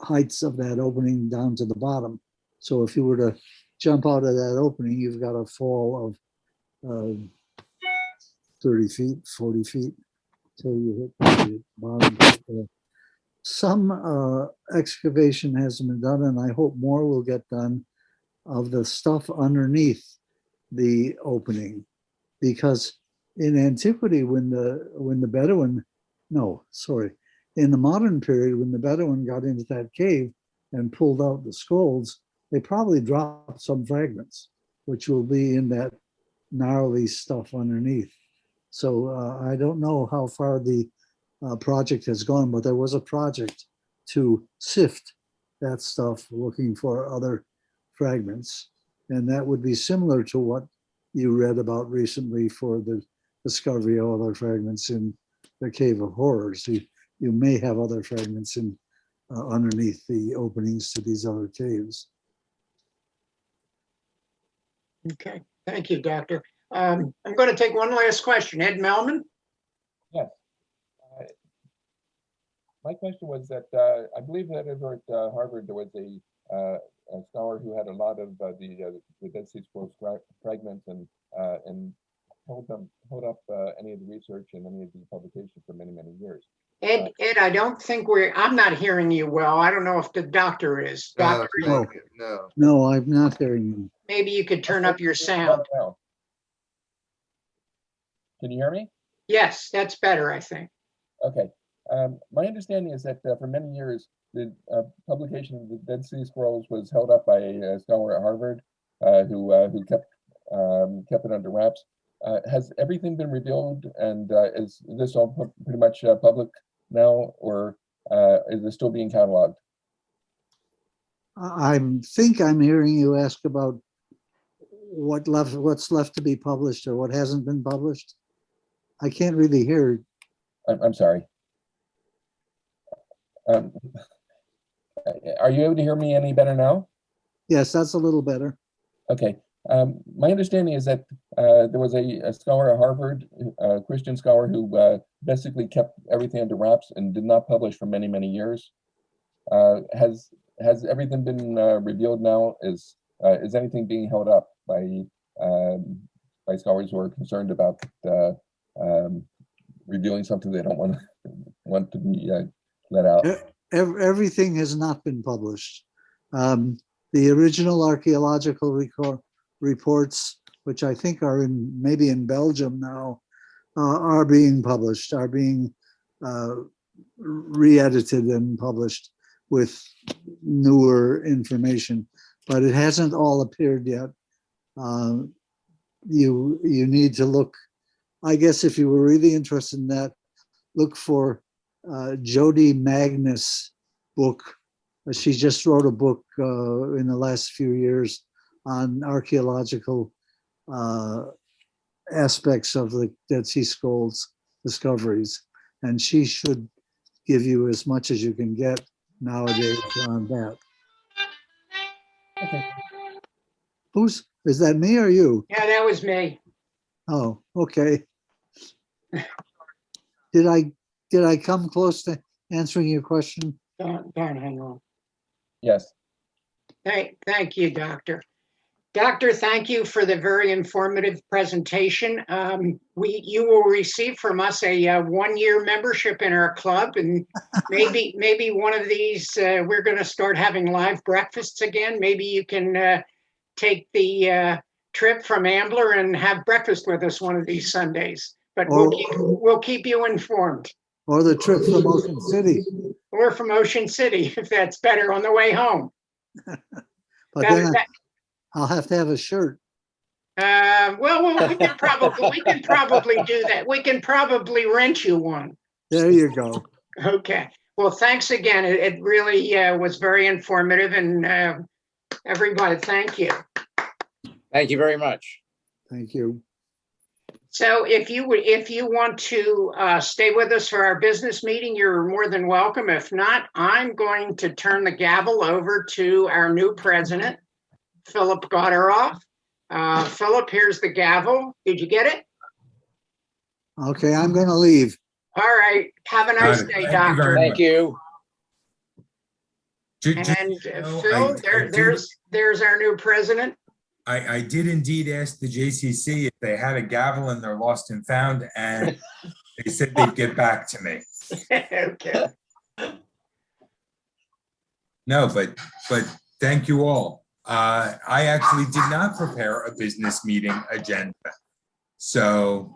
heights of that opening down to the bottom. So if you were to jump out of that opening, you've got a fall of 30 feet, 40 feet till you hit the bottom. Some excavation has been done, and I hope more will get done of the stuff underneath the opening, because in antiquity, when the Bedouin, no, sorry, in the modern period, when the Bedouin got into that cave and pulled out the scrolls, they probably dropped some fragments, which will be in that gnarly stuff underneath. So I don't know how far the project has gone, but there was a project to sift that stuff, looking for other fragments. And that would be similar to what you read about recently for the discovery of other fragments in the Cave of Horrors. You may have other fragments in underneath the openings to these other caves. Okay, thank you, Doctor. I'm going to take one last question. Ed Melman? Yes. My question was that I believe that over at Harvard there was a scholar who had a lot of the Dead Sea Scrolls fragments and held up any of the research and any of the publications for many years. Ed, I don't think I'm not hearing you well. I don't know if the doctor is. Doctor, No. No, I'm not hearing you. maybe you could turn up your sound. Now. Can you hear me? Yes, that's better, I think. Okay. My understanding is that for many years, the publication of the Dead Sea Scrolls was held up by a scholar at Harvard who kept it under wraps. Has everything been revealed, and is this all pretty much public now, or is it still being cataloged? I think I'm hearing you ask about what's left to be published or what hasn't been published. I can't really hear. I'm sorry. Are you able to hear me any better now? Yes, that's a little better. Okay. My understanding is that there was a scholar at Harvard, a Christian scholar, who basically kept everything under wraps and did not publish for many years. Has everything been revealed now? Is anything being held up by scholars who are concerned about revealing something they don't want to be let out? Everything has not been published. The original archaeological reports, which I think are maybe in Belgium now, are being published, are being re-edited and published with newer information, but it hasn't all appeared yet. You need to look, I guess if you were really interested in that, look for Jody Magnus' book. She just wrote a book in the last few years on archaeological aspects of the Dead Sea Scrolls discoveries. And she should give you as much as you can get nowadays on that. Okay. Is that me or you? Yeah, that was me. Oh, okay. Did I come close to answering your question? Don, hang on. Yes. Thank you, Doctor. Doctor, thank you for the very informative presentation. You will receive from us a one-year membership in our club, and maybe one of these we're going to start having live breakfasts again. Maybe you can take the trip from Ambler and have breakfast with us one of these Sundays. But we'll keep you informed. Or the trip from Ocean City. Or from Ocean City, if that's better on the way home. But then I'll have to have a shirt. Well, we can probably do that. We can probably rent you one. There you go. Okay. Well, thanks again. It really was very informative, and everybody, thank you. Thank you very much. Thank you. So if you want to stay with us for our business meeting, you're more than welcome. If not, I'm going to turn the gavel over to our new president, Philip Goderoff. Philip, here's the gavel. Did you get it? Okay, I'm going to leave. All right. Have a nice day, Doctor. Thank you. And Phil, there's our new president. I did indeed ask the JCC if they had a gavel in their lost and found, and they said they'd get back to me. Okay. No, but thank you all. I actually did not prepare a business meeting agenda, so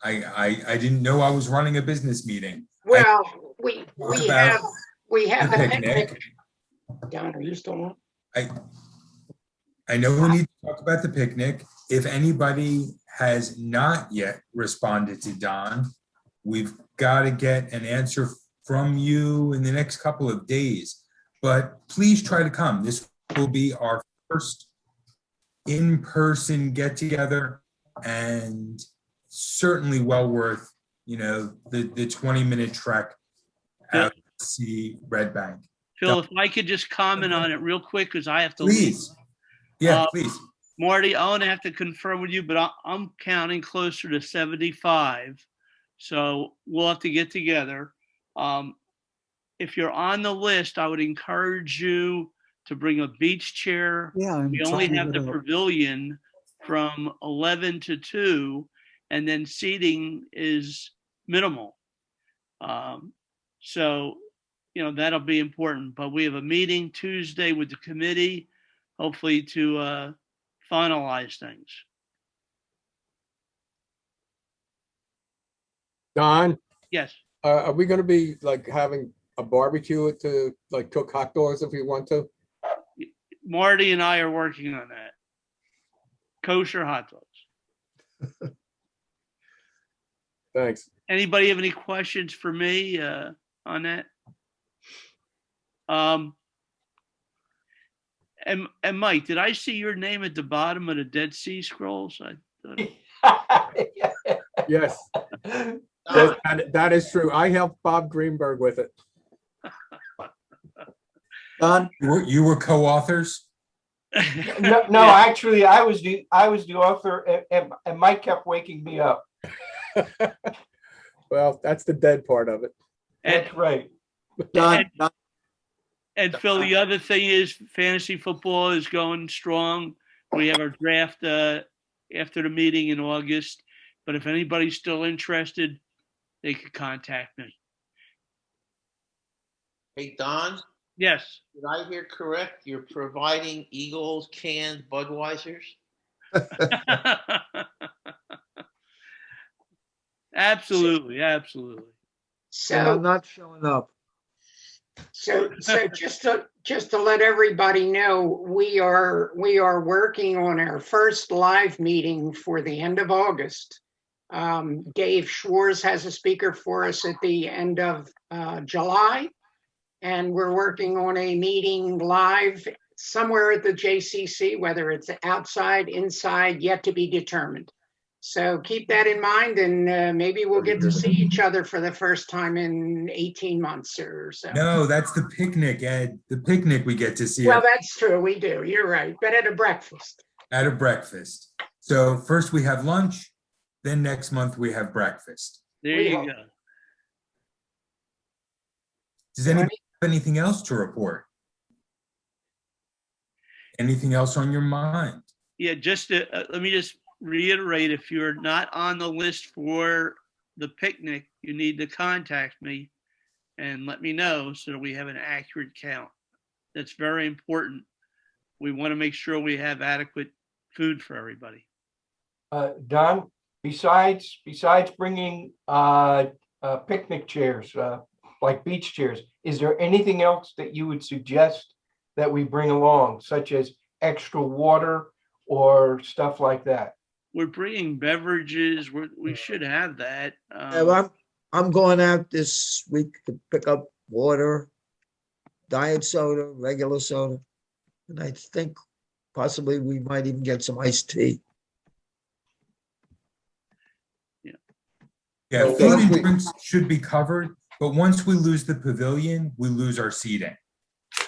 I didn't know I was running a business meeting. Well, we have the picnic. Don, are you still on? I know we need to talk about the picnic. If anybody has not yet responded to Don, we've got to get an answer from you in the next couple of days. but please try to come. This will be our first in-person get-together, and certainly well worth, the 20-minute trek out to see Red Bank. Phil, if I could just comment on it real quick, because I have to leave. Please. Yeah, please. Marty, I want to have to confirm with you, but I'm counting closer to 75. So we'll have to get together. If you're on the list, I would encourage you to bring a beach chair. Yeah. We only have the pavilion from 11 to 2, and then seating is minimal. So, that'll be important. But we have a meeting Tuesday with the committee, hopefully to finalize things. Don, Yes. are we gonna be like having a barbecue to like cook hot dogs if we want to? Marty and I are working on that. Kosher hot dogs. Thanks. Anybody have any questions for me on that? And Mike, did I see your name at the bottom of the Dead Sea Scrolls? Yes. That is true. I helped Bob Greenberg with it. Don? You were co-authors? No, actually, I was the author, and Mike kept waking me up. Well, that's the dead part of it. That's right. Don, And Phil, the other thing is fantasy football is going strong. We have our draft after the meeting in August. But if anybody's still interested, they could contact me. Hey, Don, Yes. did I hear correct? You're providing Eagles canned Budweisers? Absolutely. and So, I'm not showing up. so just to let everybody know, we are working on our first live meeting for the end of August. Dave Schwartz has a speaker for us at the end of July, and we're working on a meeting live somewhere at the JCC, whether it's outside, inside, yet to be determined. So keep that in mind, and maybe we'll get to see each other for the first time in 18 months or so. No, that's the picnic, Ed. The picnic we get to see. Well, that's true. We do. You're right. But at a breakfast. At a breakfast. So first we have lunch, then next month we have breakfast. There you go. Does anybody have anything else to report? Anything else on your mind? Yeah, let me just reiterate, if you're not on the list for the picnic, you need to contact me and let me know so that we have an accurate count. That's very important. We want to make sure we have adequate food for everybody. Don, besides bringing picnic chairs, like beach chairs, is there anything else that you would suggest that we bring along, such as extra water or stuff like that? We're bringing beverages. We should have that. I'm going out this week to pick up water, diet soda, regular soda, and I think possibly we might even get some iced tea. Yeah, food and drinks should be covered, but once we lose the pavilion, we lose our seating.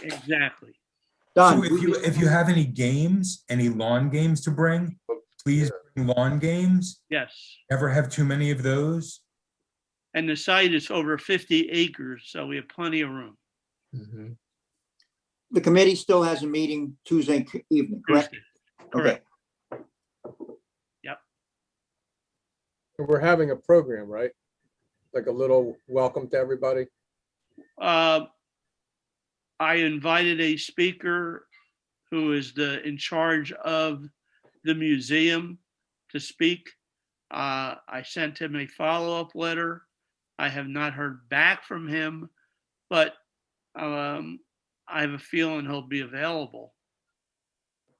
Exactly. So if you have any games, any lawn games to bring, please bring lawn games. Yes. Never have too many of those. And the site is over 50 acres, so we have plenty of room. Mm-hmm. The committee still has a meeting Tuesday evening, correct? Tuesday. Correct. Yep. We're having a program, right? Like a little welcome to everybody. I invited a speaker who is in charge of the museum to speak. I sent him a follow-up letter. I have not heard back from him, but I have a feeling he'll be available.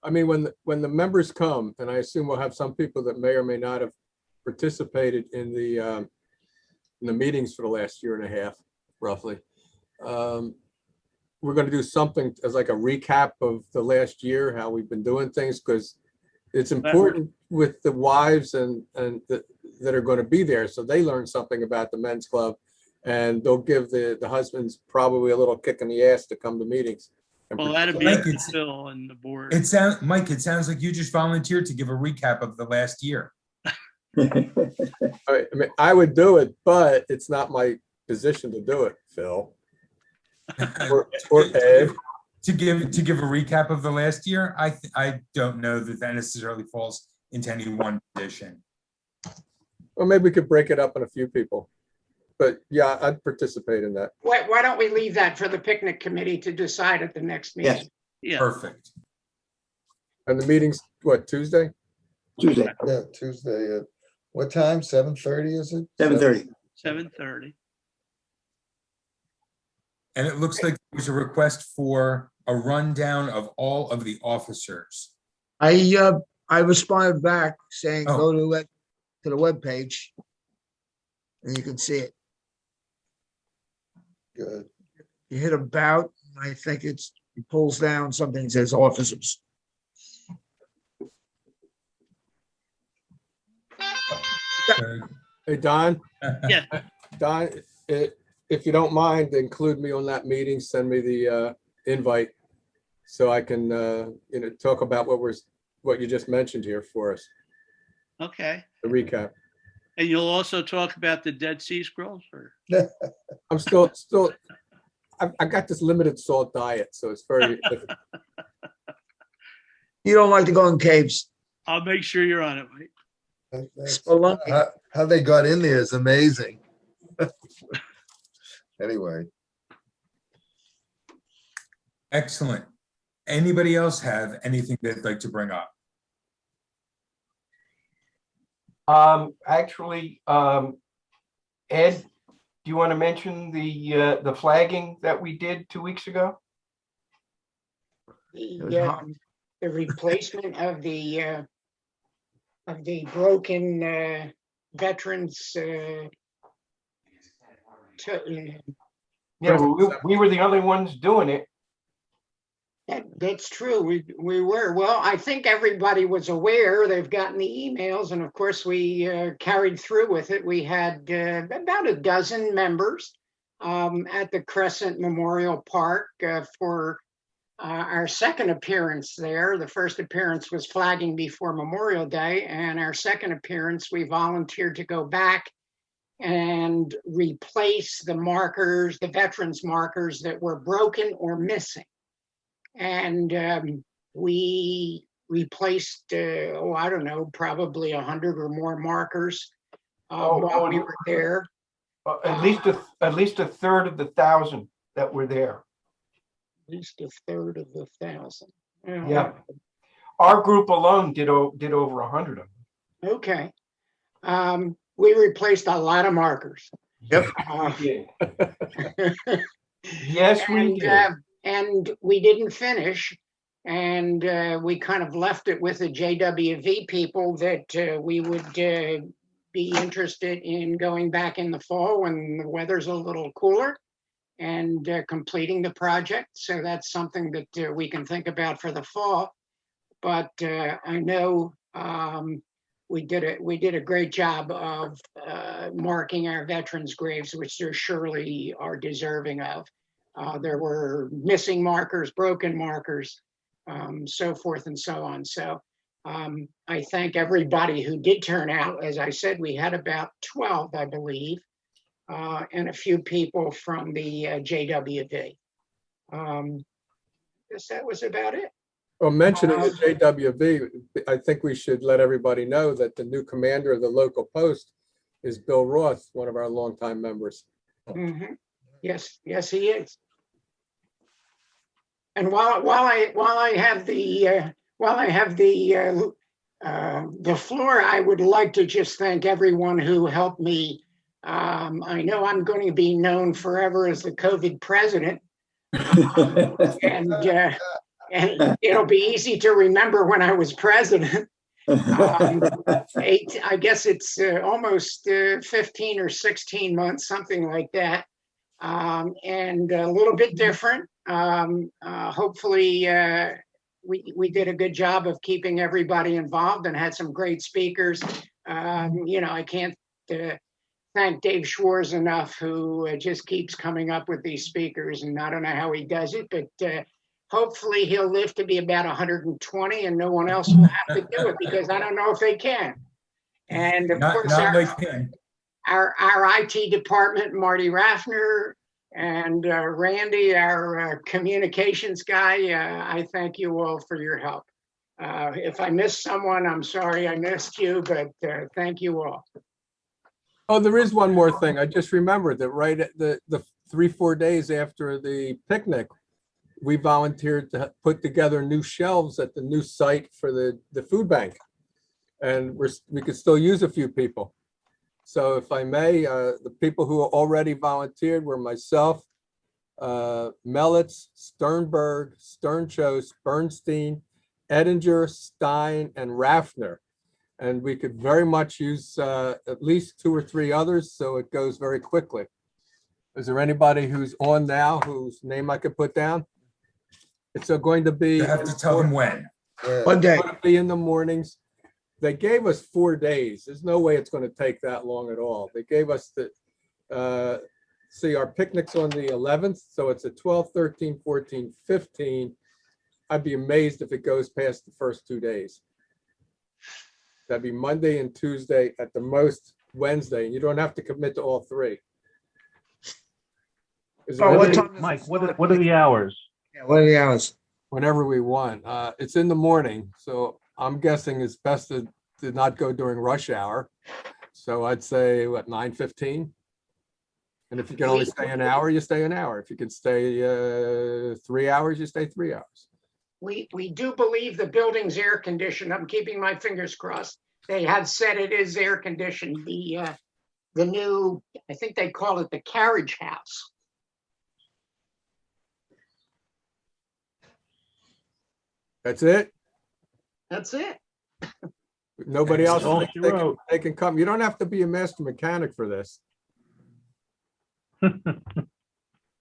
I mean, when the members come, and I assume we'll have some people that may or may not have participated in the meetings for the last year and a half, roughly. we're going to do something as like a recap of the last year, how we've been doing things, because it's important with the wives and that are going to be there, so they learn something about the men's club, and they'll give the husbands probably a little kick in the ass to come to meetings. Well, that'd be Mike, Phil and the board. Mike, it sounds like you just volunteered to give a recap of the last year. I mean, I would do it, but it's not my position to do it, Phil. Or Ed. To give a recap of the last year, I don't know that necessarily falls into any one position. Or maybe we could break it up on a few people. But yeah, I'd participate in that. Why don't we leave that for the picnic committee to decide at the next meeting? Yes. Yeah. Perfect. And the meeting's what, Tuesday? Tuesday, Yeah, Tuesday at what time? 7:30, is it? 7:30. 7:30. And it looks like there's a request for a rundown of all of the officers. I responded back saying, Oh. go to the webpage and you can see it. Good. You hit about, and I think it pulls down something that says officers. Hey, Don? Yeah. Don, if you don't mind, include me on that meeting, send me the invite so I can, talk about what you just mentioned here for us, Okay. the recap. And you'll also talk about the Dead Sea Scrolls, or? I'm still, I got this limited salt diet, so it's very difficult. You don't like to go in caves. I'll make sure you're on it, Mike. Spelunky. How they got in there is amazing. Anyway, Excellent. Anybody else have anything they'd like to bring up? Actually, Ed, do you want to mention the flagging that we did 2 weeks ago? The replacement of the broken veterans. Yeah, well, we were the only ones doing it. That's true. We were. Well, I think everybody was aware. They've gotten the emails, and of course, we carried through with it. We had about a dozen members at the Crescent Memorial Park for our second appearance there. The first appearance was flagging before Memorial Day, and our second appearance, we volunteered to go back and replace the markers, the veterans markers that were broken or missing. And we replaced, I don't know, probably 100 or more markers while we were there. At least a third of the 1,000 that were there. At least a third of the 1,000. Yeah. Our group alone did over 100 of them. Okay. We replaced a lot of markers. Yep. Yes, we did. And we didn't finish. And we kind of left it with the JWV people that we would be interested in going back in the fall when the weather's a little cooler and completing the project. So that's something that we can think about for the fall. But I know we did a great job of marking our veterans' graves, which they surely are deserving of. There were missing markers, broken markers, so forth and so on. So I thank everybody who did turn out. As I said, we had about 12, I believe, and a few people from the JWV. I guess that was about it. Well, mentioning the JWV, I think we should let everybody know that the new commander of the local post is Bill Roth, one of our longtime members. Mm-hmm. Yes, he is. And while I have the floor, I would like to just thank everyone who helped me. I know I'm going to be known forever as the COVID president, and it'll be easy to remember when I was president. I guess it's almost 15 or 16 months, something like that. and a little bit different. Hopefully, we did a good job of keeping everybody involved and had some great speakers. I can't thank Dave Schwartz enough, who just keeps coming up with these speakers, and I don't know how he does it, but hopefully he'll live to be about 120 and no one else will have to do it, because I don't know if they can. And of course, Not like him. our IT department, Marty Raffner, and Randy, our communications guy, I thank you all for your help. If I missed someone, I'm sorry I missed you, but thank you all. Oh, there is one more thing. I just remembered that right at the 3-4 days after the picnic, we volunteered to put together new shelves at the new site for the food bank. And we could still use a few people. So if I may, the people who already volunteered were myself, Melitz, Sternberg, Sternchos, Bernstein, Edinger, Stein, and Raffner. And we could very much use at least 2 or 3 others, so it goes very quickly. Is there anybody who's on now whose name I could put down? It's going to be. You have to tell them when. One day. It's going to be in the mornings. They gave us 4 days. There's no way it's going to take that long at all. They gave us see, our picnic's on the 11th, so it's a 12, 13, 14, 15. I'd be amazed if it goes past the first 2 days. That'd be Monday and Tuesday, at the most Wednesday, and you don't have to commit to all 3. Mike, what are the hours? Yeah, what are the hours? Whenever we want. It's in the morning, so I'm guessing it's best to not go during rush hour. So I'd say, what, 9:15? And if you can only stay an hour, you stay an hour. If you can stay 3 hours, you stay 3 hours. We do believe the building's air conditioned. I'm keeping my fingers crossed. They have said it is air conditioned. The new, I think they call it the carriage house. That's it? That's it. Nobody else all thinks she they wrote. can come. You don't have to be a master mechanic for this. I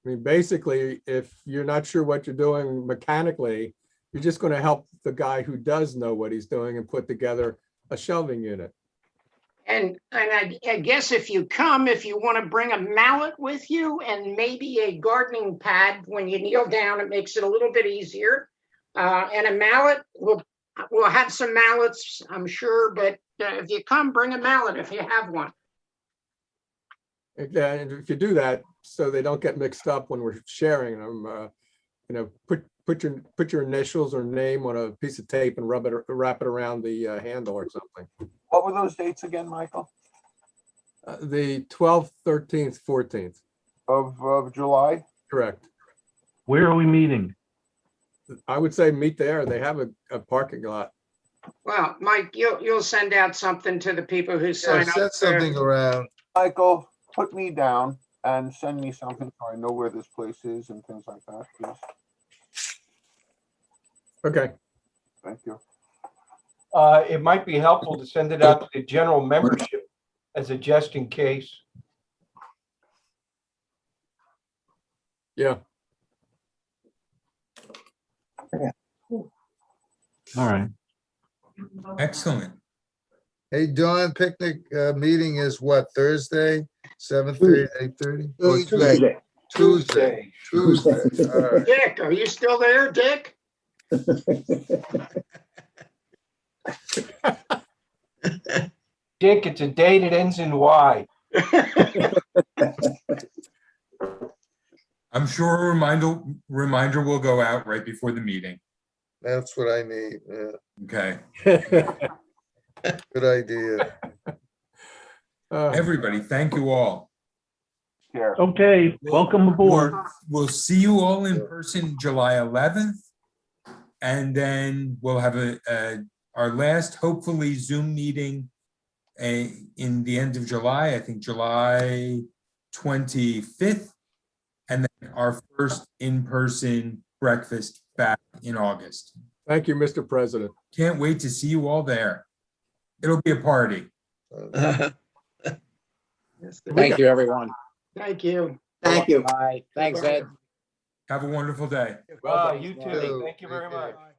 mean, basically, if you're not sure what you're doing mechanically, you're just going to help the guy who does know what he's doing and put together a shelving unit. And I guess if you come, if you want to bring a mallet with you and maybe a gardening pad, when you kneel down, it makes it a little bit easier. And a mallet, we'll have some mallets, I'm sure, but if you come, bring a mallet if you have one. And if you do that, so they don't get mixed up when we're sharing them, put your initials or name on a piece of tape and wrap it around the handle or something. What were those dates again, Michael? The 12th, 13th, 14th. Of July? Correct. Where are we meeting? I would say meet there. They have a parking lot. Well, Mike, you'll send out something to the people who Yeah, sign up. set something around. Michael, put me down and send me something so I know where this place is and things like that, please. Okay. Thank you. It might be helpful to send it out to the general membership as a just in case. Yeah. All right. Excellent. Hey, Dawn, picnic meeting is what, Thursday, 7:30, 8:30? Tuesday. Tuesday. All right. Dick, are you still there, Dick? Dick, it's a day that ends in Y. I'm sure a reminder will go out right before the meeting. That's what I need. Yeah, Okay. good idea. Everybody, thank you all. Here. Okay, welcome aboard. We'll see you all in person July 11th. And then we'll have our last, hopefully, Zoom meeting in the end of July, I think July 25th. And then our first in-person breakfast back in August. Thank you, Mr. President. Can't wait to see you all there. It'll be a party. Thank you, everyone. Thank you. Thank you. Bye. Thanks, Ed. Have a wonderful day. Well done. You Too. too. Thank you very Take care. much.